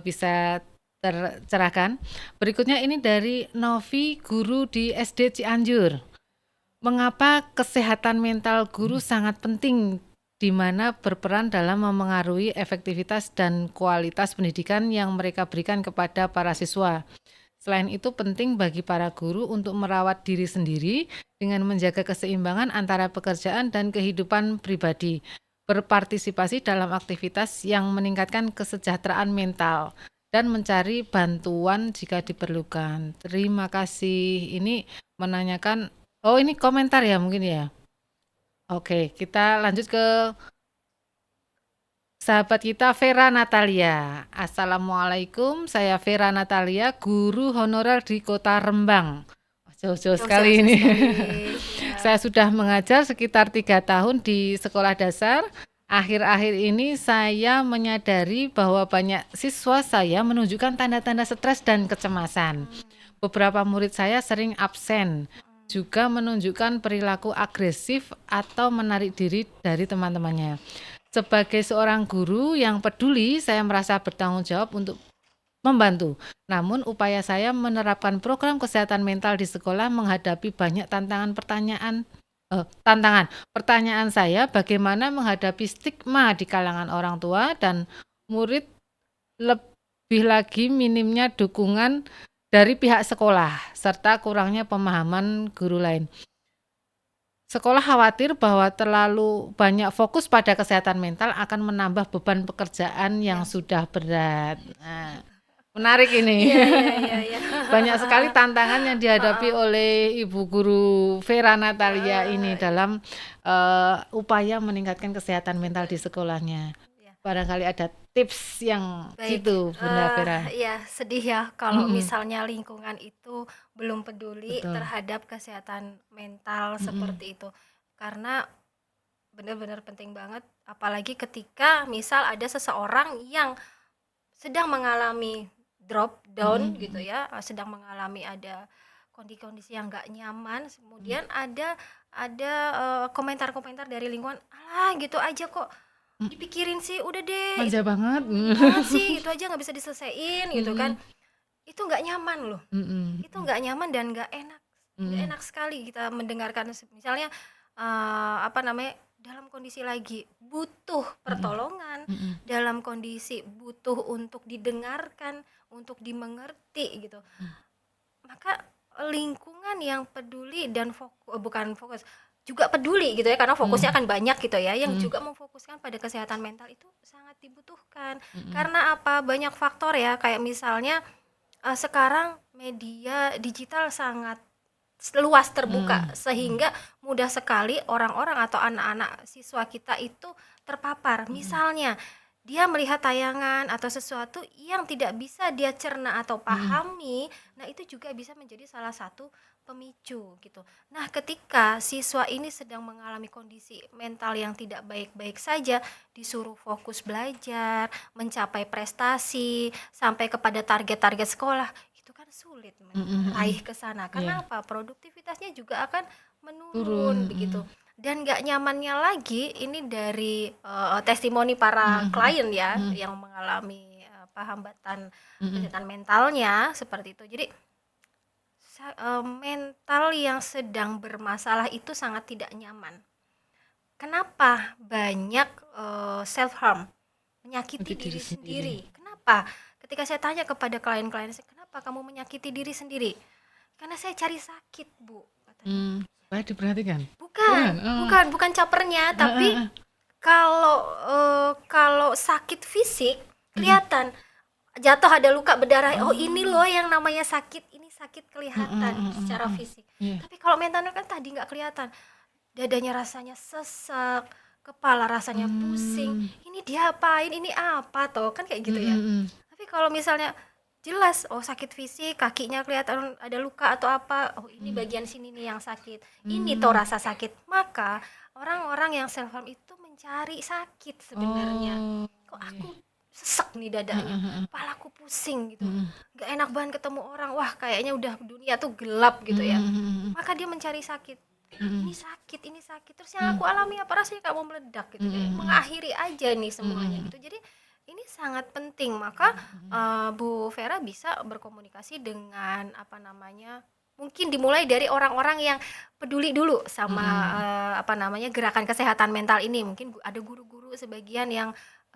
bisa tercerahkan. Berikutnya ini dari Novi, guru di SD Cianjur. Mengapa kesehatan mental guru sangat penting, di mana berperan dalam memengaruhi efektivitas dan kualitas pendidikan yang mereka berikan kepada para siswa. Selain itu penting bagi para guru untuk merawat diri sendiri dengan menjaga keseimbangan antara pekerjaan dan kehidupan pribadi, berpartisipasi dalam aktivitas yang meningkatkan kesejahteraan mental, dan mencari bantuan jika diperlukan. Terima kasih. Ini menanyakan, oh ini komentar ya mungkin ya. Oke, kita lanjut ke sahabat kita Vera Natalia. Assalamualaikum, saya Vera Natalia, guru honorer di Kota Rembang. Jauh-jauh sekali ini. Saya sudah mengajar sekitar 3 tahun di sekolah dasar. Akhir-akhir ini saya menyadari bahwa banyak siswa saya menunjukkan tanda-tanda stres dan kecemasan. Beberapa murid saya sering absen, juga menunjukkan perilaku agresif atau menarik diri dari teman-temannya. Sebagai seorang guru yang peduli, saya merasa bertanggung jawab untuk membantu. Namun upaya saya menerapkan program kesehatan mental di sekolah menghadapi banyak tantangan. Pertanyaan saya, bagaimana menghadapi stigma di kalangan orang tua dan murid, lebih lagi minimnya dukungan dari pihak sekolah serta kurangnya pemahaman guru lain. Sekolah khawatir bahwa terlalu banyak fokus pada kesehatan mental akan menambah beban pekerjaan yang sudah berat. Nah, menarik ini. Iya. Banyak sekali tantangan yang dihadapi oleh Ibu Guru Vera Natalia ini dalam upaya meningkatkan kesehatan mental di sekolahnya. Barangkali ada tips yang gitu, Bunda Vera. Iya, sedih ya kalau misalnya lingkungan itu belum peduli Betul. terhadap kesehatan mental seperti itu. Karena benar-benar penting banget, apalagi ketika misal ada seseorang yang sedang mengalami drop down gitu ya, sedang mengalami ada kondisi-kondisi yang nggak nyaman, kemudian ada komentar-komentar dari lingkungan, alah gitu aja kok dipikirin sih, udah deh Manja banget. banget sih, itu aja nggak bisa diselesaiin gitu kan. Itu nggak nyaman loh, itu nggak nyaman dan nggak enak sekali kita mendengarkan misalnya apa namanya dalam kondisi lagi butuh pertolongan, Mhm. dalam kondisi butuh untuk didengarkan, untuk dimengerti gitu, maka lingkungan yang peduli dan bukan fokus, juga peduli gitu ya, karena fokusnya Mhm. akan banyak gitu ya, yang Mhm. juga memfokuskan pada kesehatan mental itu sangat dibutuhkan. Mhm. Karena apa? Banyak faktor ya, kayak misalnya sekarang media digital sangat luas terbuka, Mhm. sehingga mudah sekali orang-orang atau anak-anak siswa kita itu terpapar. Mhm. Misalnya dia melihat tayangan atau sesuatu yang tidak bisa dia cerna atau Mhm. pahami, nah itu juga bisa menjadi salah satu pemicu gitu. Nah, ketika siswa ini sedang mengalami kondisi mental yang tidak baik-baik saja, disuruh fokus belajar, mencapai prestasi, sampai kepada target-target sekolah, itu kan sulit Mhm. meraih Mhm. ke sana. Iya, Kenapa? Produktivitasnya juga akan turun. menurun Mhm. begitu. Dan gak nyamannya lagi ini dari testimoni para Mhm. klien ya Mhm. yang mengalami hambatan Mhm. kesehatan mentalnya seperti itu. Jadi mental yang sedang bermasalah itu sangat tidak nyaman. Kenapa? Banyak self harm, menyakiti Untuk diri diri sendiri. sendiri. Kenapa? Ketika saya tanya kepada klien-klien saya, "Kenapa kamu menyakiti diri sendiri?" "Karena saya cari sakit, Bu," katanya. Supaya diperhatikan? Bukan, Bukan? Oh. bukan capernya, Heeh, tapi heeh. kalau sakit fisik Mhm. kelihatan, jatuh ada luka berdarah, oh ini Oh. loh yang namanya sakit, ini sakit Heeh, kelihatan heeh, heeh, secara heeh. fisik. Iya. Tapi kalau mentalnya kan tadi nggak kelihatan, dadanya rasanya sesak, kepala rasanya pusing, Mmm. ini diapain, ini apa toh, kan kayak gitu Mhm. ya. Mhm. Tapi kalau misalnya jelas, oh sakit fisik, kakinya kelihatan ada luka atau apa, oh ini Mmm. bagian sini nih yang sakit, ini toh Mmm. rasa sakit. Maka orang-orang yang self harm itu mencari sakit sebenarnya. Oh, Kok iya. aku sesek nih dadanya, Heeh, heeh. kepalaku pusing gitu, Mhm. gak enak banget ketemu orang, wah kayaknya udah dunia tuh gelap gitu Mhm. ya. Mhm. Mhm. Maka dia mencari sakit, Mhm. ini sakit, terus yang Mhm. aku alami apa, rasanya kayak mau meledak gitu, kayak Mhm. Mhm. mengakhiri aja nih semuanya Mhm. gitu. Jadi ini sangat penting, maka Mhm. Bu Vera bisa berkomunikasi dengan apa namanya, mungkin dimulai dari orang-orang yang peduli dulu sama Mhm. apa namanya, gerakan kesehatan mental ini. Mungkin ada guru-guru sebagian yang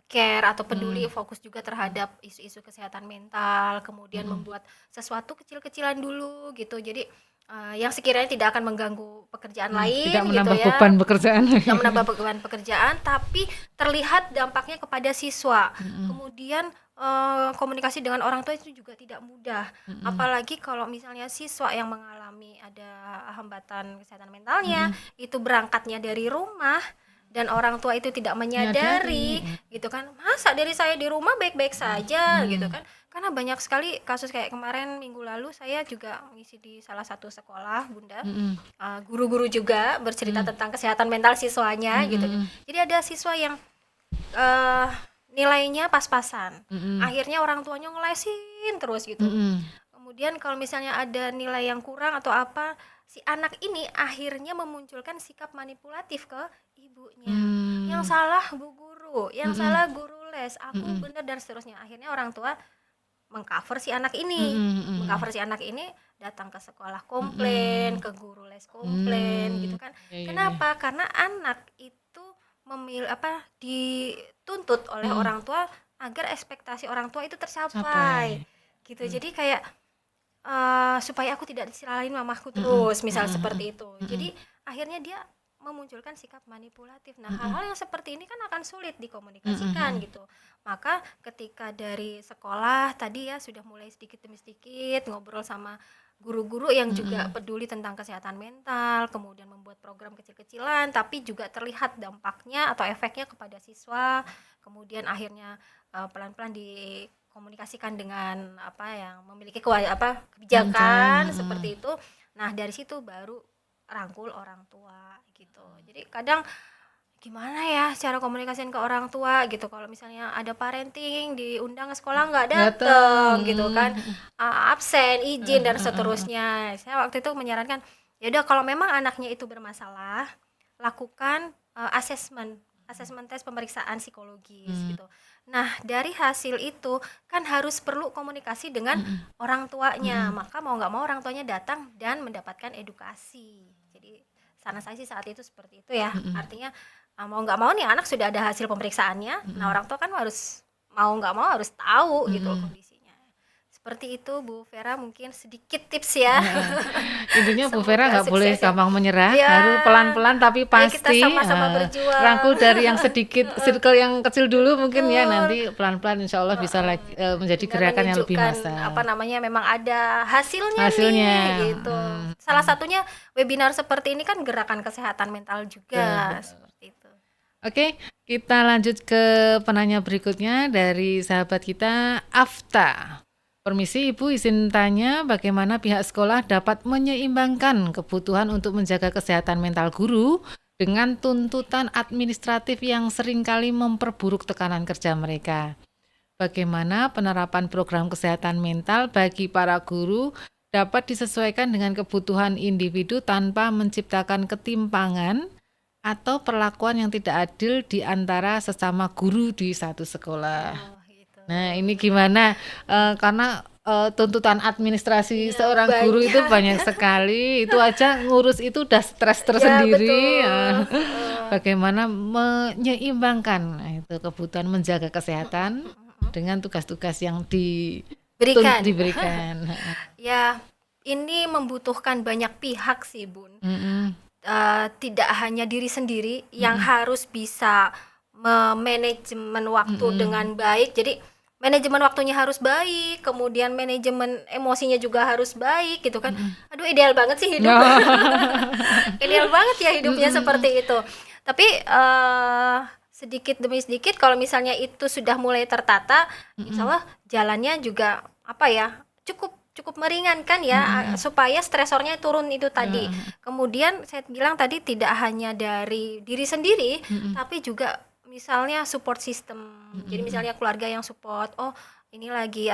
care atau peduli, Mhm. fokus juga terhadap isu-isu kesehatan mental, kemudian Mhm. membuat sesuatu kecil-kecilan dulu gitu. Jadi yang sekiranya tidak akan mengganggu pekerjaan Mhm. Tidak lain gitu menambah ya, beban pekerjaan. tidak menambah beban pekerjaan, tapi terlihat dampaknya kepada siswa. Mhm. Kemudian komunikasi dengan orang tua itu juga tidak mudah, Mhm. apalagi kalau misalnya siswa yang mengalami ada hambatan kesehatan mentalnya, Mhm. itu berangkatnya dari rumah dan orang tua itu tidak Menyadari. menyadari gitu kan, masa dari saya di rumah baik-baik saja gitu Mhm. kan. Karena banyak sekali kasus kayak kemarin minggu lalu saya juga mengisi di salah satu sekolah Bunda, Mhm. guru-guru juga bercerita Mhm. tentang kesehatan mental siswanya gitu. Mhm. Jadi ada siswa yang nilainya pas-pasan, Mhm. akhirnya orang tuanya ngelesin terus gitu. Mhm. Kemudian kalau misalnya ada nilai yang kurang atau apa, si anak ini akhirnya memunculkan sikap manipulatif ke ibunya. Yang Mmm. salah Bu Guru, yang Mhm. salah guru les, aku Mhm. bener dan seterusnya. Akhirnya orang tua meng-cover si anak ini, Mhm. Mhm. meng-cover si anak ini, datang ke sekolah komplain, Mhm. ke guru les komplain gitu kan. Iya, iya, iya. Kenapa? Karena anak itu dituntut oleh Mhm. orang tua agar ekspektasi orang tua itu tercapai Capai. gitu. Mhm. Jadi kayak supaya aku tidak disalahin mamaku Mhm. terus, misal Mhm. seperti itu. Mhm. Jadi akhirnya dia memunculkan sikap manipulatif. Nah, Mhm. hal-hal yang seperti ini kan akan sulit Mhm. dikomunikasikan Mhm. gitu. Maka ketika dari sekolah tadi ya sudah mulai sedikit demi sedikit ngobrol sama guru-guru yang juga Mhm. peduli tentang kesehatan mental, kemudian membuat program kecil-kecilan tapi juga terlihat dampaknya atau efeknya kepada siswa. Kemudian akhirnya pelan-pelan dikomunikasikan dengan apa yang memiliki Kebijakan. kebijakan Mhm. seperti itu. Nah, dari situ baru rangkul orang tua gitu. Jadi kadang gimana ya cara komunikasiin ke orang tua gitu, kalau misalnya ada parenting diundang ke sekolah nggak Dateng. dateng gitu kan, absen, Heeh, izin dan heeh, heeh. seterusnya. Saya waktu itu menyarankan, ya udah kalau memang anaknya itu bermasalah, lakukan asesmen tes pemeriksaan psikologis Mmm. gitu. Nah, dari hasil itu kan harus perlu komunikasi dengan Mhm. orang tuanya, Mhm. maka mau nggak mau orang tuanya datang dan mendapatkan edukasi. Jadi saran saya sih saat itu seperti itu ya, Mhm. artinya mau nggak mau nih anak sudah ada hasil pemeriksaannya. Nah, orang tua kan harus mau nggak mau harus tahu gitu kondisinya. Seperti itu Bu Vera, mungkin sedikit tips ya. Intinya Bu Semoga Vera nggak boleh sukses ya. gampang menyerah, Ya, harus pelan-pelan tapi ayo kita pasti sama-sama berjuang. rangkul dari yang sedikit, circle yang kecil dulu mungkin ya, Betul. nanti pelan-pelan insya Allah bisa menjadi Dengan gerakan yang lebih menunjukkan massal. memang ada hasilnya Hasilnya, nih gitu. Salah satunya webinar seperti ini kan gerakan kesehatan mental juga betul. seperti itu. Oke, kita lanjut ke penanya berikutnya dari sahabat kita, Afta. Permisi Ibu, izin tanya bagaimana pihak sekolah dapat menyeimbangkan kebutuhan untuk menjaga kesehatan mental guru dengan tuntutan administratif yang seringkali memperburuk tekanan kerja mereka. Bagaimana penerapan program kesehatan mental bagi para guru dapat disesuaikan dengan kebutuhan individu tanpa menciptakan ketimpangan atau perlakuan yang tidak adil di antara sesama guru di satu sekolah. Oh, gitu. Nah, ini gimana? Karena tuntutan administrasi Iya, seorang guru itu banyak sekali. Itu aja ngurus itu udah stres tersendiri. betul. Bagaimana menyeimbangkan itu kebutuhan menjaga kesehatan dengan tugas-tugas yang Berikan. diberikan. Ya, ini membutuhkan banyak pihak sih, Bun. Mm-mm. Tidak hanya diri sendiri yang harus bisa memanajemen waktu dengan baik. Jadi manajemen waktunya harus baik, kemudian manajemen emosinya juga harus baik gitu kan. Aduh, ideal banget sih hidup. Ideal banget ya hidupnya seperti itu. Tapi sedikit demi sedikit kalau misalnya itu sudah mulai tertata, insya Allah jalannya juga cukup meringankan ya, supaya stresornya turun itu tadi. Kemudian saya bilang tadi tidak hanya dari diri sendiri, tapi juga misalnya support system. Jadi misalnya keluarga yang support, oh ini lagi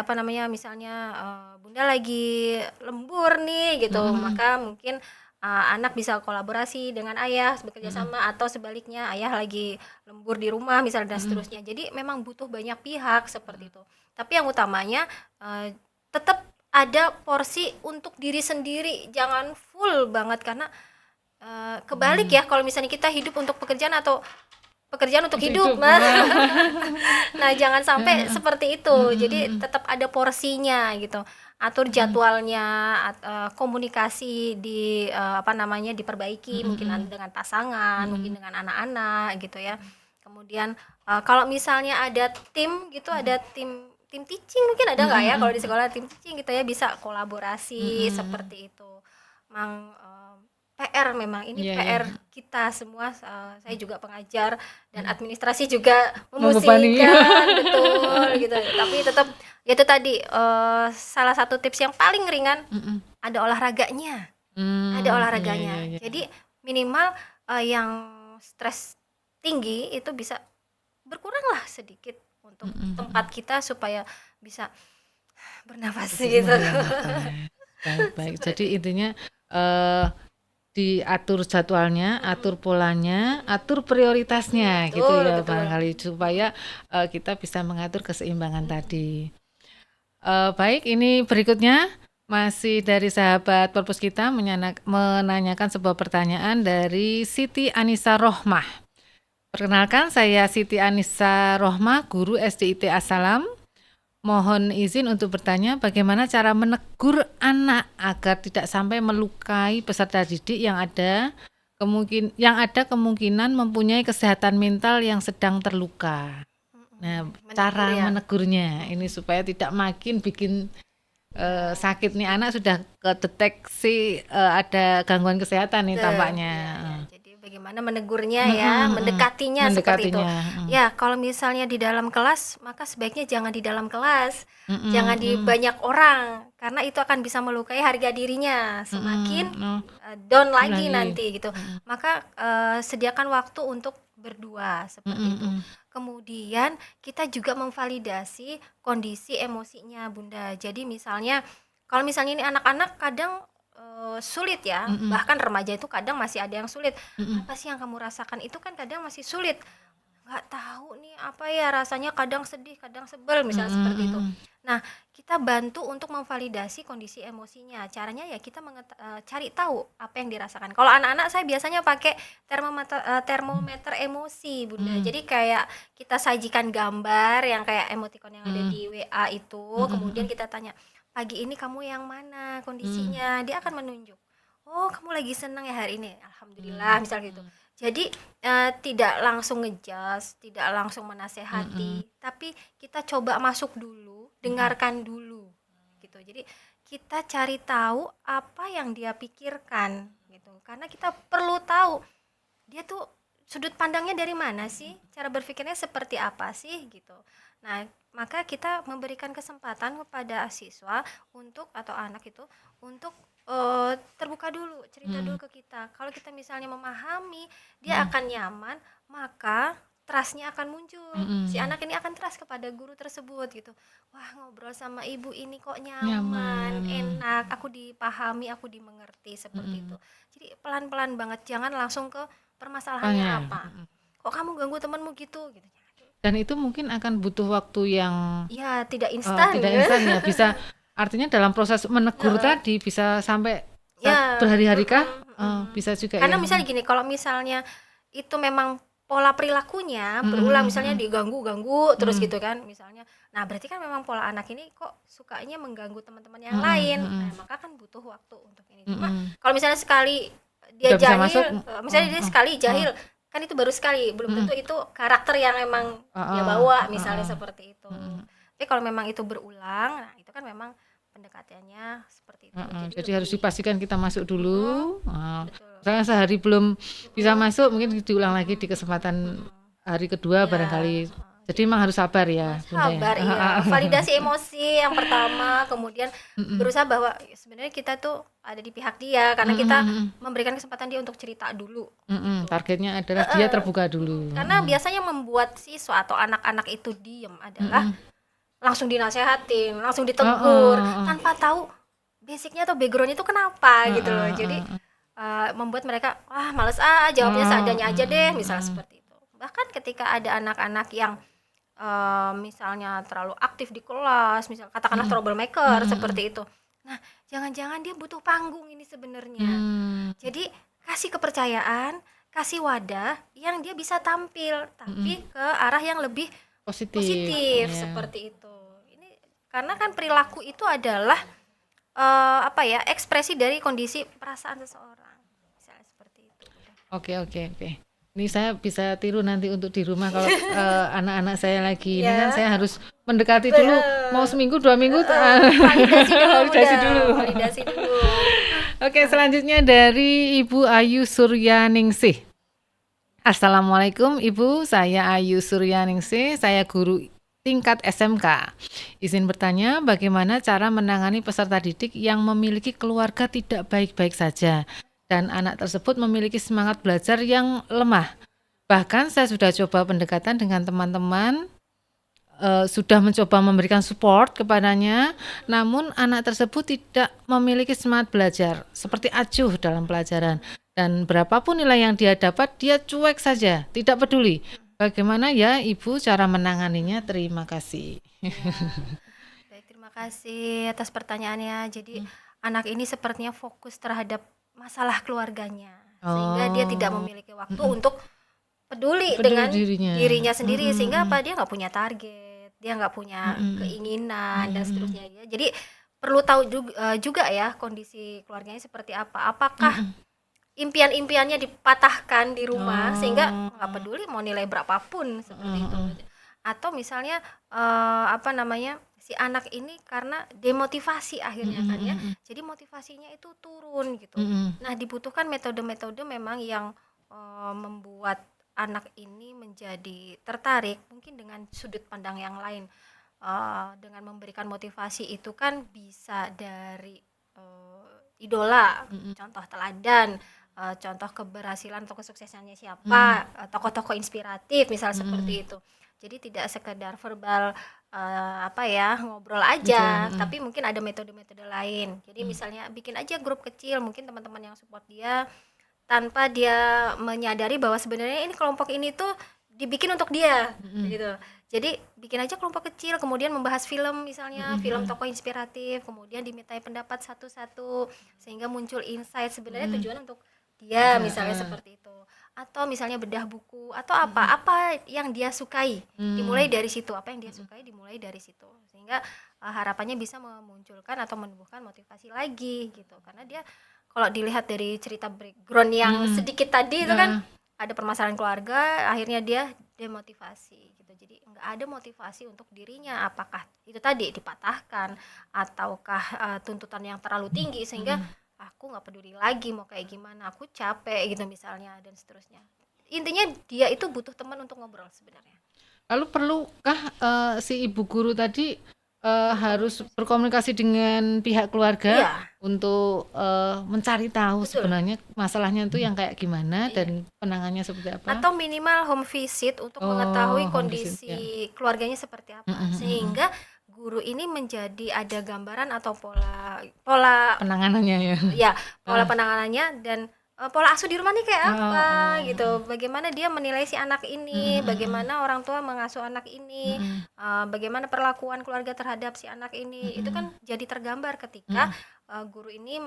misalnya bunda lagi lembur nih gitu, maka mungkin anak bisa kolaborasi dengan ayah bekerja sama, atau sebaliknya ayah lagi lembur di rumah misalnya dan seterusnya. Jadi memang butuh banyak pihak seperti itu. Tapi yang utamanya tetap ada porsi untuk diri sendiri, jangan full banget karena kebalik ya kalau misalnya kita hidup untuk pekerjaan atau pekerjaan untuk hidup. Nah, jangan sampai seperti itu. Jadi tetap ada porsinya gitu. Atur jadwalnya, komunikasi diperbaiki, mungkin dengan pasangan, mungkin dengan anak-anak gitu ya. Kemudian kalau misalnya ada tim gitu, ada tim teaching mungkin ada nggak ya kalau di sekolah, tim teaching gitu ya, bisa kolaborasi seperti itu. Memang PR memang ini PR kita semua, saya juga pengajar dan administrasi juga memusingkan, betul gitu. Tapi tetap ya itu tadi, salah satu tips yang paling ringan ada olahraganya. Iya. Jadi minimal yang stres tinggi itu bisa berkurang lah sedikit untuk tempat kita supaya bisa bernafas gitu. Baik. Jadi intinya diatur jadwalnya, atur polanya, atur prioritasnya gitu ya, betul. barangkali supaya kita bisa mengatur keseimbangan tadi. Baik, ini berikutnya masih dari sahabat Purpose kita menanyakan sebuah pertanyaan dari Siti Anissa Rohmah. Perkenalkan, saya Siti Anissa Rohmah, guru SDIT Assalam. Mohon izin untuk bertanya bagaimana cara menegur anak agar tidak sampai melukai peserta didik yang ada kemungkinan mempunyai kesehatan mental yang sedang terluka. Nah, cara menegurnya ini supaya tidak makin bikin sakit nih, anak sudah kedeteksi ada gangguan kesehatan nih tampaknya. Jadi bagaimana menegurnya ya, mendekatinya seperti itu. Ya, kalau misalnya di dalam kelas, maka sebaiknya jangan di dalam kelas, jangan di banyak orang, karena itu akan bisa melukai harga dirinya, semakin down lagi nanti gitu. Maka sediakan waktu untuk berdua seperti itu. Kemudian kita juga memvalidasi kondisi emosinya Bunda. Jadi misalnya kalau misalnya ini anak-anak kadang sulit ya, bahkan remaja itu kadang masih ada yang sulit. Apa sih yang kamu rasakan itu kan kadang masih sulit, nggak tahu nih apa ya rasanya, kadang sedih kadang sebel misalnya seperti itu. Nah, kita bantu untuk memvalidasi kondisi emosinya. Caranya ya kita cari tahu apa yang dirasakan. Kalau anak-anak saya biasanya pakai termometer emosi, Bunda. Hmm. Jadi kayak kita sajikan gambar yang kayak emoticon yang ada di WA itu, kemudian kita tanya, "Pagi ini kamu yang mana kondisinya?" Dia akan menunjuk. "Oh, kamu lagi senang ya hari ini?" "Alhamdulillah," misal gitu. Jadi tidak langsung ngejudge, tidak langsung menasehati, tapi kita coba masuk dulu, dengarkan dulu, gitu. Jadi kita cari tahu apa yang dia pikirkan, gitu. Karena kita perlu tahu dia tuh sudut pandangnya dari mana sih, cara berpikirnya seperti apa sih, gitu. Nah, maka kita memberikan kesempatan kepada siswa untuk atau anak itu untuk terbuka dulu, cerita dulu ke kita. Kalau kita misalnya memahami, dia akan nyaman, maka trust-nya akan muncul. Si anak ini akan trust kepada guru tersebut gitu. Wah, ngobrol sama ibu ini kok nyaman, enak, aku dipahami, aku dimengerti, seperti itu. Jadi pelan-pelan banget, jangan langsung ke permasalahannya apa. Kok kamu ganggu temanmu gitu. Dan itu mungkin akan butuh waktu yang Ya, tidak instan tidak ya. instan ya. Bisa artinya dalam proses menegur tadi bisa sampai Ya, berhari-hari kah? Bisa juga karena ya. misalnya gini, kalau misalnya itu memang pola perilakunya berulang, misalnya diganggu-ganggu terus gitu kan, misalnya, nah berarti kan memang pola anak ini kok sukanya mengganggu teman-teman yang lain. Nah, maka kan butuh waktu untuk ini. Cuma kalau misalnya sekali dia Udah bisa jahil, masuk, misalnya dia sekali jahil, kan itu baru sekali, belum tentu itu karakter yang emang dia bawa, misalnya seperti itu. Tapi kalau memang itu berulang, nah itu kan memang pendekatannya seperti itu. Jadi harus dipastikan kita masuk dulu. Betul. Misalnya sehari belum bisa masuk, mungkin diulang lagi di kesempatan hari kedua barangkali. Jadi memang harus sabar ya, Bunda ya. Sabar, iya. Validasi emosi yang pertama, kemudian berusaha bahwa sebenarnya kita tuh ada di pihak dia, karena kita memberikan kesempatan dia untuk cerita dulu. Targetnya adalah dia terbuka dulu. Karena biasanya membuat siswa atau anak-anak itu diem adalah langsung dinasehatin, langsung ditegur, tanpa tahu basicnya atau backgroundnya itu kenapa gitu loh. Jadi membuat mereka, wah males jawabnya seadanya aja deh, misalnya seperti itu. Bahkan ketika ada anak-anak yang misalnya terlalu aktif di kelas, misal katakanlah troublemaker seperti itu. Nah, jangan-jangan dia butuh panggung ini sebenarnya. Jadi kasih kepercayaan, kasih wadah yang dia bisa tampil, tapi ke arah yang lebih positif ya. seperti itu. Ini karena kan perilaku itu adalah ekspresi dari kondisi perasaan seseorang, misalnya seperti itu. Oke. Ini saya bisa tiru nanti untuk di rumah kalau anak-anak saya lagi ini kan saya harus mendekati dulu, mau seminggu 2 minggu validasi dulu. Oke, selanjutnya dari Ibu Ayu Suryaningsih. Assalamualaikum Ibu, saya Ayu Suryaningsih, saya guru tingkat SMK. Izin bertanya, bagaimana cara menangani peserta didik yang memiliki keluarga tidak baik-baik saja dan anak tersebut memiliki semangat belajar yang lemah. Bahkan saya sudah coba pendekatan dengan teman-teman, sudah mencoba memberikan support kepadanya, namun anak tersebut tidak memiliki semangat belajar, seperti acuh dalam pelajaran. Dan berapapun nilai yang dia dapat, dia cuek saja, tidak peduli. Bagaimana ya Ibu cara menanganinya? Terima kasih. Baik, terima kasih atas pertanyaannya. Jadi anak ini sepertinya fokus terhadap masalah keluarganya, sehingga dia tidak memiliki waktu untuk peduli dengan dirinya sendiri, sehingga dia nggak punya target, dia nggak punya keinginan dan seterusnya. Jadi perlu tahu juga ya kondisi keluarganya seperti apa. Apakah impian-impiannya dipatahkan di rumah sehingga nggak peduli mau nilai berapapun seperti itu, atau misalnya si anak ini karena demotivasi akhirnya kan ya, jadi motivasinya itu turun gitu. Nah, dibutuhkan metode-metode memang yang membuat anak ini menjadi tertarik mungkin dengan sudut pandang yang lain. Dengan memberikan motivasi itu kan bisa dari idola, contoh teladan, contoh keberhasilan atau kesuksesannya siapa, tokoh-tokoh inspiratif misal seperti itu. Jadi tidak sekedar verbal ngobrol aja, tapi mungkin ada metode-metode lain. Jadi misalnya bikin aja grup kecil, mungkin teman-teman yang support dia tanpa dia menyadari bahwa sebenarnya ini kelompok ini tuh dibikin untuk dia gitu. Jadi bikin aja kelompok kecil, kemudian membahas film misalnya, film tokoh inspiratif, kemudian dimintai pendapat satu-satu sehingga muncul insight sebenarnya tujuan untuk dia misalnya seperti itu. Atau misalnya bedah buku atau apa yang dia sukai. Dimulai dari situ, apa yang dia sukai dimulai dari situ. Sehingga harapannya bisa memunculkan atau menumbuhkan motivasi lagi gitu. Karena dia kalau dilihat dari cerita background yang sedikit tadi itu kan ada permasalahan keluarga, akhirnya dia demotivasi gitu. Jadi nggak ada motivasi untuk dirinya, apakah itu tadi dipatahkan ataukah tuntutan yang terlalu tinggi sehingga aku nggak peduli lagi mau kayak gimana, aku capek gitu misalnya dan seterusnya. Intinya dia itu butuh teman untuk ngobrol sebenarnya. Lalu perlukah si ibu guru tadi harus berkomunikasi dengan pihak keluarga Iya. untuk mencari tahu Betul. sebenarnya masalahnya itu yang kayak gimana dan penanganannya seperti apa? Atau minimal home visit untuk Oh, mengetahui home visit, kondisi keluarganya seperti apa, sehingga guru ini menjadi ada gambaran atau pola Penanganannya ya. ya pola penanganannya dan pola asuh di rumah nih kayak apa gitu, bagaimana dia menilai si anak ini, bagaimana orang tua mengasuh anak ini, bagaimana perlakuan keluarga terhadap si anak ini, itu kan jadi tergambar ketika guru ini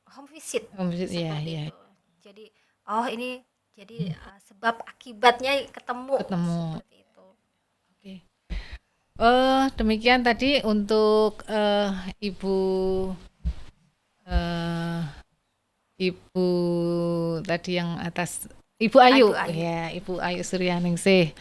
home visit Home visit, iya, seperti iya. itu. Jadi ini jadi sebab akibatnya ketemu seperti itu. Oke. Demikian tadi untuk Ibu Ibu tadi yang atas Ibu Ayu, Ayu. ya Ibu Ayu Suryaningsih.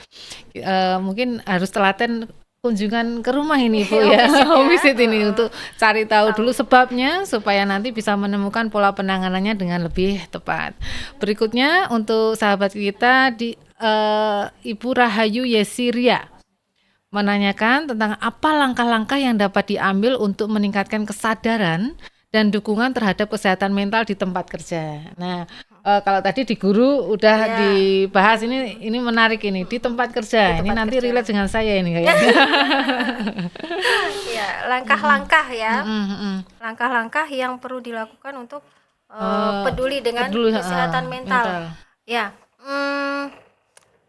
Mungkin harus telaten kunjungan ke rumah ini Bu ya, home visit ini untuk cari tahu dulu sebabnya supaya nanti bisa menemukan pola penanganannya dengan lebih tepat. Berikutnya untuk sahabat kita di Ibu Rahayu Yesiria menanyakan tentang apa langkah-langkah yang dapat diambil untuk meningkatkan kesadaran dan dukungan terhadap kesehatan mental di tempat kerja. Nah, kalau tadi di guru udah dibahas, ini menarik ini di tempat kerja. Ini nanti relate dengan saya ini kayaknya. Ya, langkah-langkah ya. Langkah-langkah yang perlu dilakukan untuk peduli dengan kesehatan mental. Ya,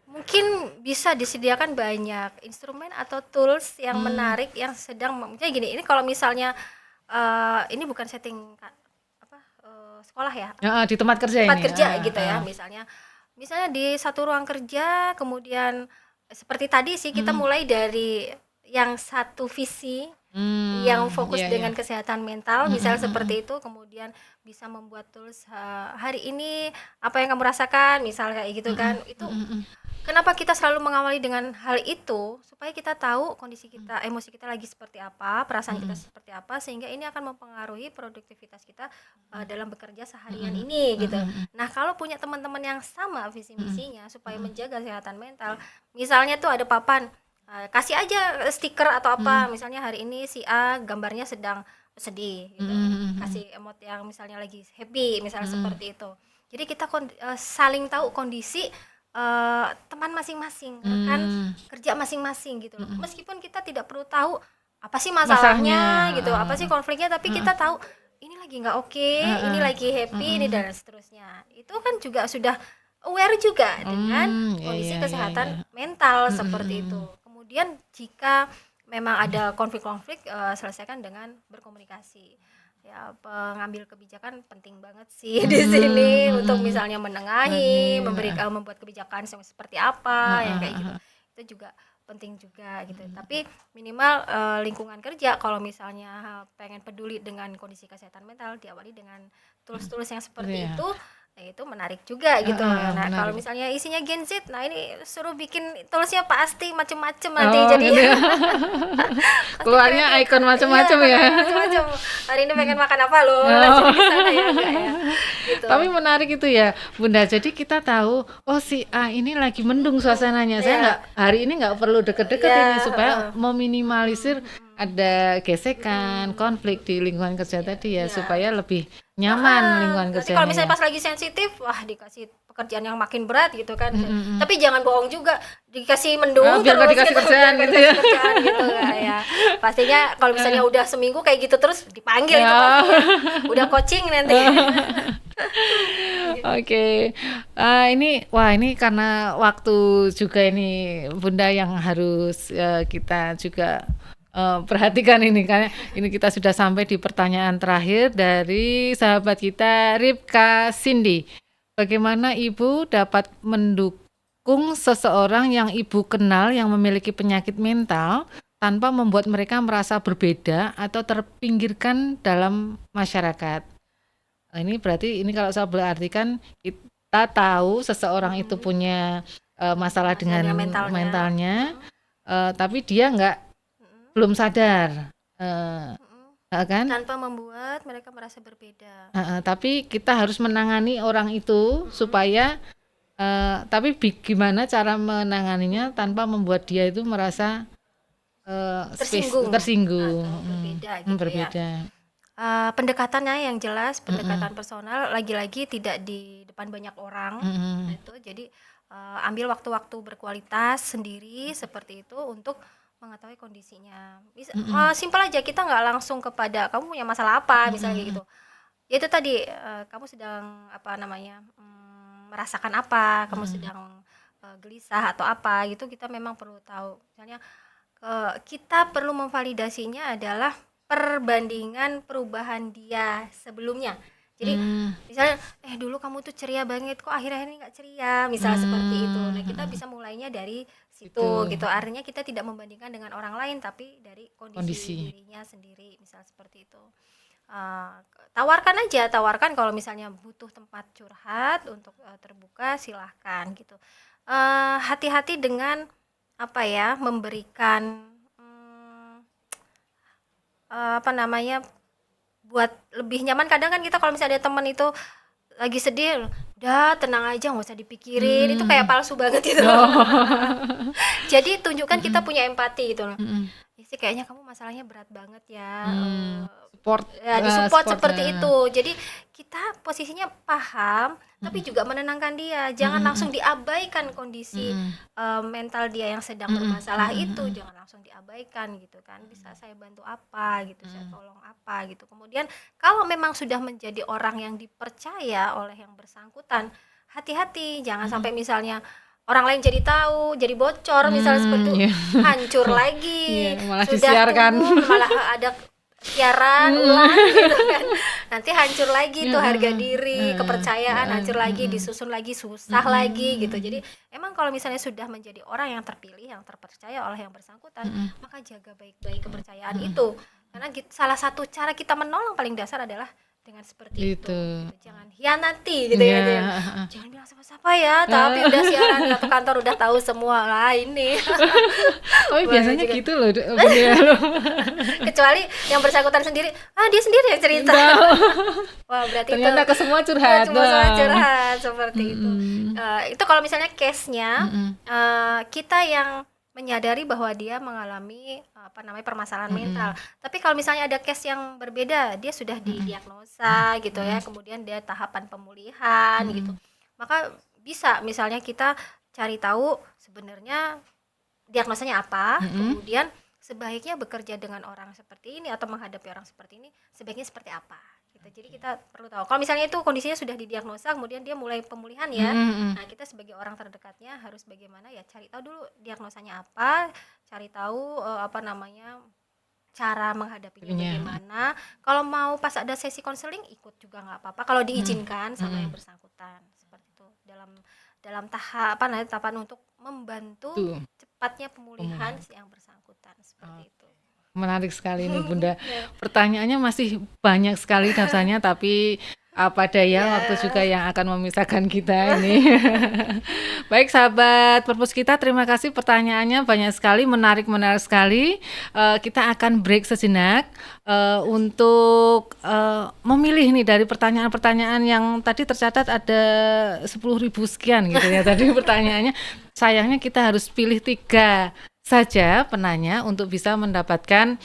mungkin bisa disediakan banyak instrumen atau tools yang menarik yang sedang jadi gini, ini kalau misalnya ini bukan setting sekolah ya, Di tempat kerja tempat ini. kerja gitu ya, misalnya di satu ruang kerja, kemudian seperti tadi sih kita mulai dari yang satu visi yang fokus dengan kesehatan mental, misalnya seperti itu, kemudian bisa membuat tools hari ini apa yang kamu rasakan, misalnya kayak gitu kan. Itu kenapa kita selalu mengawali dengan hal itu, supaya kita tahu kondisi kita, emosi kita lagi seperti apa, perasaan kita seperti apa, sehingga ini akan mempengaruhi produktivitas kita dalam bekerja seharian ini gitu. Nah, kalau punya teman-teman yang sama visi misinya supaya menjaga kesehatan mental, misalnya tuh ada papan, kasih aja stiker atau apa, misalnya hari ini si A gambarnya sedang sedih gitu, kasih emot yang misalnya lagi happy, misalnya seperti itu. Jadi kita saling tahu kondisi teman masing-masing, rekan kerja masing-masing gitu loh. Meskipun kita tidak perlu tahu apa sih masalahnya gitu, apa sih konfliknya, tapi kita tahu ini lagi nggak oke, ini lagi happy, ini dan seterusnya. Itu kan juga sudah aware juga dengan kondisi kesehatan mental seperti itu. Kemudian jika memang ada konflik-konflik, selesaikan dengan berkomunikasi. Ya, pengambil kebijakan penting banget sih di sini untuk misalnya menengahi, membuat kebijakan seperti apa yang kayak gitu. Itu juga penting juga gitu. Tapi minimal lingkungan kerja kalau misalnya pengen peduli dengan kondisi kesehatan mental, diawali dengan tools-tools yang seperti itu. Nah, itu menarik juga gitu. Nah, kalau misalnya isinya Gen Z, nah ini suruh bikin toolsnya pasti macem-macem nanti jadi Gitu ya. Keluarnya ikon macam-macam ya. Macam-macam. Hari ini pengen makan apa loh? Langsung di sana ya, enggak ya. Gitu. Tapi menarik itu ya, Bunda. Jadi kita tahu, oh si A ini lagi mendung suasananya. Saya hari ini nggak perlu deket-deket ini supaya meminimalisir ada gesekan, konflik di lingkungan kerja tadi ya, supaya lebih nyaman lingkungan Nanti kerjanya. kalau misalnya pas lagi sensitif, wah dikasih pekerjaan yang makin berat gitu kan. Mm-mm. Tapi jangan bohong juga, dikasih mendung Biar nggak terus dikasih gitu, kerjaan biar nggak gitu ya. dikasih kerjaan gitu ya. Pastinya kalau misalnya udah seminggu kayak gitu terus dipanggil itu Ya. pasti ya. Udah coaching nanti. Oke, ini karena waktu juga ini Bunda yang harus kita juga perhatikan ini, karena ini kita sudah sampai di pertanyaan terakhir dari sahabat kita Ripka Cindy. Bagaimana Ibu dapat mendukung seseorang yang Ibu kenal yang memiliki penyakit mental tanpa membuat mereka merasa berbeda atau terpinggirkan dalam masyarakat? Nah, ini berarti ini kalau saya berartikan kita tahu seseorang itu punya masalah dengan mentalnya. mentalnya, tapi dia belum sadar, kan? Tanpa membuat mereka merasa berbeda. Tapi kita harus menangani orang itu supaya, tapi gimana cara menanganinya tanpa membuat dia itu merasa tersinggung, atau berbeda gitu ya. berbeda. Pendekatannya yang jelas, pendekatan personal, lagi-lagi tidak di depan banyak orang itu. Jadi ambil waktu-waktu berkualitas sendiri seperti itu untuk mengetahui kondisinya. Simpel aja, kita nggak langsung kepada kamu punya masalah apa misalnya gitu. Ya itu tadi, kamu sedang merasakan apa, kamu sedang gelisah atau apa gitu, kita memang perlu tahu. Misalnya kita perlu memvalidasinya adalah perbandingan perubahan dia sebelumnya. Jadi misalnya dulu kamu tuh ceria banget, kok akhir-akhir ini nggak ceria, misalnya seperti itu. Nah, kita bisa mulainya dari situ gitu. Artinya kita tidak membandingkan dengan orang lain, tapi dari kondisi dirinya sendiri, misal seperti itu. Tawarkan kalau misalnya butuh tempat curhat untuk terbuka, silahkan gitu. Hati-hati dengan memberikan buat lebih nyaman. Kadang kan kita kalau misalnya ada teman itu lagi sedih, udah tenang aja, nggak usah dipikirin, itu kayak palsu banget itu. Jadi tunjukkan kita punya empati gitu loh. Ya sih, kayaknya kamu masalahnya berat banget ya. Disupport seperti itu. Jadi kita posisinya paham, tapi juga menenangkan dia. Jangan langsung diabaikan kondisi mental dia yang sedang bermasalah itu. Jangan langsung diabaikan gitu kan. Bisa saya bantu apa gitu, saya tolong apa gitu. Kemudian kalau memang sudah menjadi orang yang dipercaya oleh yang bersangkutan, hati-hati. Jangan sampai misalnya orang lain jadi tahu, jadi bocor misalnya seperti itu, hancur lagi. Malah Sudah disiarkan. malah ada siaran ulang gitu kan. Nanti hancur lagi tuh harga diri, kepercayaan hancur lagi, disusun lagi, susah lagi gitu. Jadi emang kalau misalnya sudah menjadi orang yang terpilih, yang terpercaya oleh yang bersangkutan, maka jaga baik-baik kepercayaan itu. Karena salah satu cara kita menolong paling dasar adalah dengan seperti itu. Gitu. Jangan hianati gitu ya. Jangan bilang siapa-siapa ya, tapi udah siaran satu kantor udah tahu semua lah ini. Oh, biasanya juga. gitu loh. Kecuali yang bersangkutan sendiri, dia sendiri yang cerita. Wah, berarti ternyata itu ke semua curhat. curhat seperti itu. Itu kalau misalnya case-nya kita yang menyadari bahwa dia mengalami permasalahan mental. Tapi kalau misalnya ada case yang berbeda, dia sudah didiagnosa gitu ya, kemudian dia tahapan pemulihan gitu. Maka bisa misalnya kita cari tahu sebenarnya diagnosanya apa, kemudian sebaiknya bekerja dengan orang seperti ini atau menghadapi orang seperti ini sebaiknya seperti apa gitu. Jadi kita perlu tahu. Kalau misalnya itu kondisinya sudah didiagnosa, kemudian dia mulai pemulihan ya. Nah, kita sebagai orang terdekatnya harus bagaimana ya, cari tahu dulu diagnosanya apa, cari tahu cara menghadapinya bagaimana. Kalau mau pas ada sesi konseling ikut juga nggak apa-apa kalau diizinkan sama yang bersangkutan seperti itu. Dalam tahapan untuk membantu cepatnya pemulihan si yang bersangkutan seperti itu. Menarik sekali nih Bunda. Pertanyaannya masih banyak sekali rasanya, tapi apa daya waktu juga yang akan memisahkan kita ini. Baik sahabat Purpose kita, terima kasih pertanyaannya banyak sekali, menarik sekali. Kita akan break sejenak untuk memilih nih dari pertanyaan-pertanyaan yang tadi tercatat ada 10.000 sekian gitu ya tadi pertanyaannya. Sayangnya kita harus pilih 3 saja penanya untuk bisa mendapatkan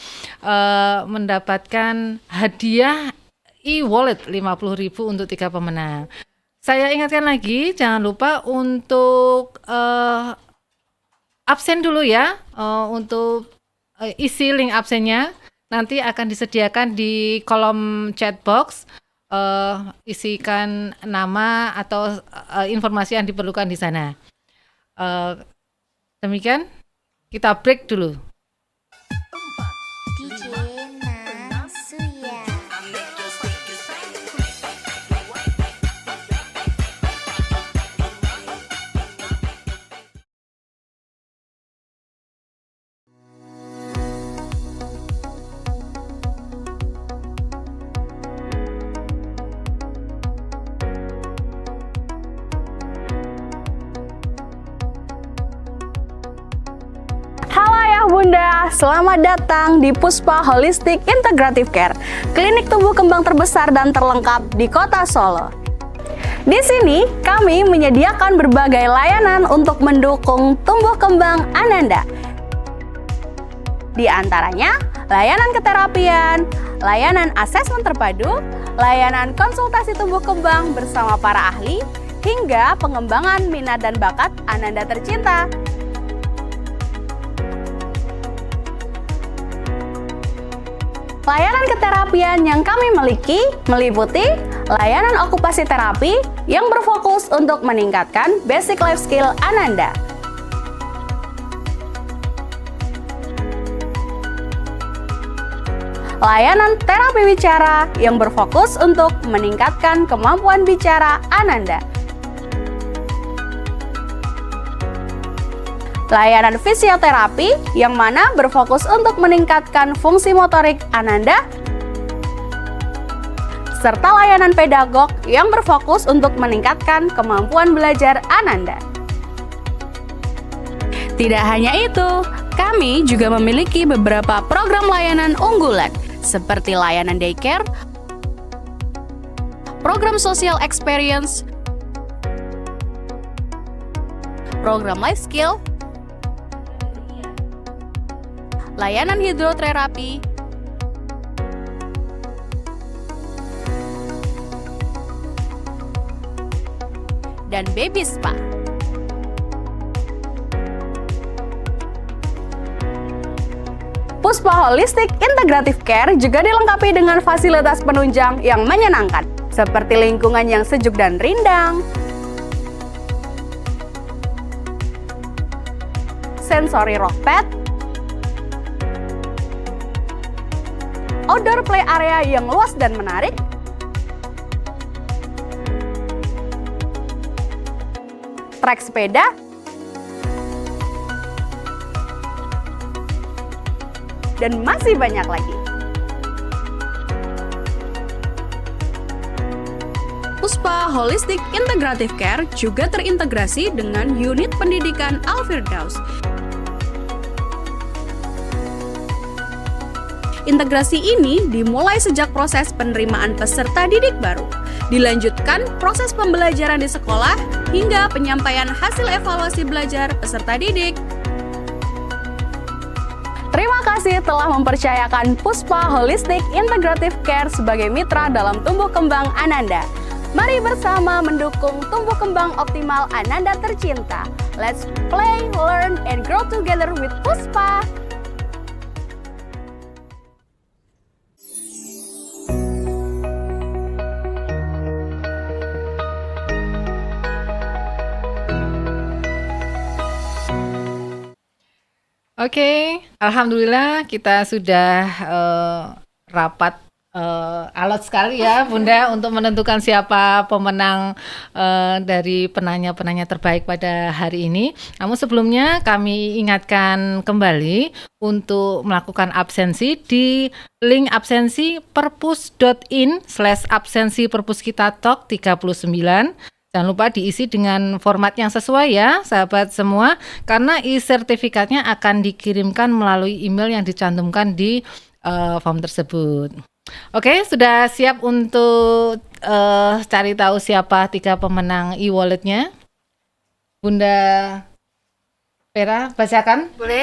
hadiah e-wallet 50.000 untuk 3 pemenang. saya ingatkan lagi, jangan lupa untuk absen dulu ya, untuk isi link absennya. Nanti akan disediakan di kolom chat box. Isikan nama atau informasi yang diperlukan di sana. Demikian, kita break dulu. DJ Nasuya. Halo Ayah Bunda, selamat datang di Puspa Holistic Integrative Care, klinik tumbuh kembang terbesar dan terlengkap di Kota Solo. Di sini, kami menyediakan berbagai layanan untuk mendukung tumbuh kembang Ananda. Di antaranya, layanan keterapian, layanan asesmen terpadu, layanan konsultasi tumbuh kembang bersama para ahli, hingga pengembangan minat dan bakat Ananda tercinta. Layanan keterapian yang kami miliki meliputi layanan okupasi terapi yang berfokus untuk meningkatkan basic life skill Ananda. Layanan terapi bicara yang berfokus untuk meningkatkan kemampuan bicara Ananda. Layanan fisioterapi yang mana berfokus untuk meningkatkan fungsi motorik Ananda, serta layanan pedagog yang berfokus untuk meningkatkan kemampuan belajar Ananda. Tidak hanya itu, kami juga memiliki beberapa program layanan unggulan seperti layanan daycare, program social experience, program life skill, layanan hidroterapi, dan baby spa. Puspa Holistic Integrative Care juga dilengkapi dengan fasilitas penunjang yang menyenangkan, seperti lingkungan yang sejuk dan rindang, sensory rock pad, outdoor play area yang luas dan menarik, trek sepeda, dan masih banyak lagi. Puspa Holistic Integrative Care juga terintegrasi dengan unit pendidikan Al-Firdaus. Integrasi ini dimulai sejak proses penerimaan peserta didik baru, dilanjutkan proses pembelajaran di sekolah, hingga penyampaian hasil evaluasi belajar peserta didik. Terima kasih telah mempercayakan Puspa Holistic Integrative Care sebagai mitra dalam tumbuh kembang Ananda. Mari bersama mendukung tumbuh kembang optimal Ananda tercinta. Let's play, learn, and grow together with Puspa. Oke, alhamdulillah kita sudah rapat alot sekali ya Bunda untuk menentukan siapa pemenang dari penanya-penanya terbaik pada hari ini. Namun sebelumnya kami ingatkan kembali untuk melakukan absensi di link absensi perpus.in/absensi perpus kita talk 39. Jangan lupa diisi dengan format yang sesuai ya sahabat semua, karena e-sertifikatnya akan dikirimkan melalui email yang dicantumkan di form tersebut. Oke, sudah siap untuk cari tahu siapa 3 pemenang e-walletnya? Bunda Vera bacakan Boleh.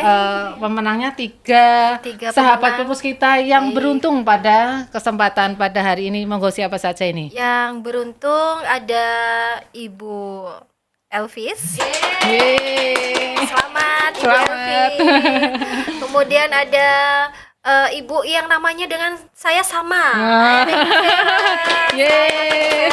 pemenangnya tiga Tiga sahabat pemenang. purpus kita yang Baik. beruntung pada kesempatan pada hari ini. Monggo siapa saja ini? Yang beruntung ada Ibu Elvis. Yeay. Selamat, Ibu Selamat. Elvis. Kemudian ada ibu yang namanya dengan saya sama. Ah. Ada Ibu Vera. Yeay.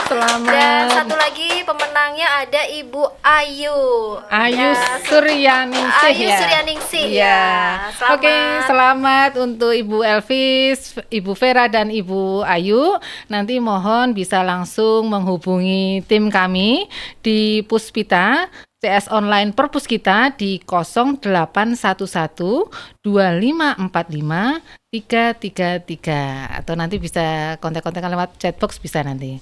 Selamat. Dan satu lagi pemenangnya ada Ibu Ayu. Ayu Ya, Suryaningsih Ayu ya. Suryaningsih, Iya. ya. Selamat. Oke, selamat untuk Ibu Elvis, Ibu Vera dan Ibu Ayu. Nanti mohon bisa langsung menghubungi tim kami di Puspita CS Online Perpus kita di 0811 2545 333 atau nanti bisa kontak-kontakan lewat chatbox bisa nanti.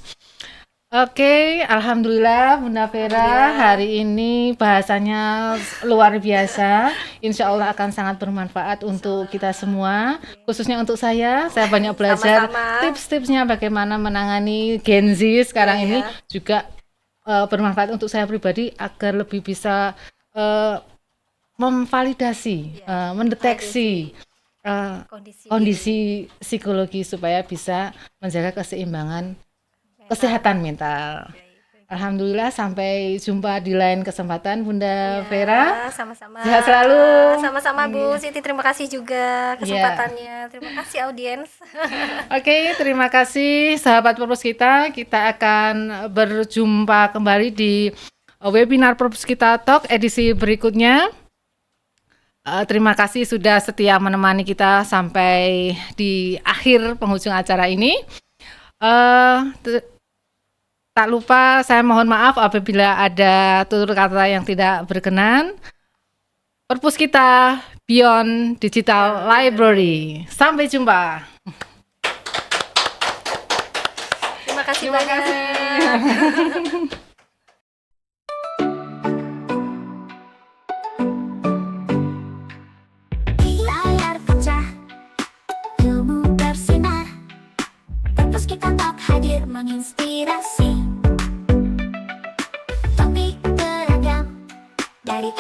Oke, alhamdulillah Bunda Vera hari ini bahasanya luar biasa. Insya Allah akan sangat bermanfaat untuk kita semua, khususnya untuk saya. Saya banyak belajar Sama-sama. tips-tipsnya bagaimana menangani Gen Z sekarang Iya, ini ya. juga bermanfaat untuk saya pribadi agar lebih bisa memvalidasi, mendeteksi kondisi psikologi supaya bisa menjaga keseimbangan kesehatan mental. Alhamdulillah sampai jumpa di lain kesempatan Bunda Vera. Sama-sama. Sehat selalu. Sama-sama Bu Siti, terima kasih juga kesempatannya. Terima kasih audiens. Oke, terima kasih sahabat Purpus kita. Kita akan berjumpa kembali di webinar Purpus kita Talk edisi berikutnya. Terima kasih sudah setia menemani kita sampai di akhir penghujung acara ini. Tak lupa saya mohon maaf apabila ada tutur kata yang tidak berkenan. Purpus kita Beyond Digital Library. Sampai jumpa. Terima kasih Terima banyak. kasih. Di layar kaca, ilmu bersinar. Purpose kita Talk hadir menginspirasi. Topik beragam dari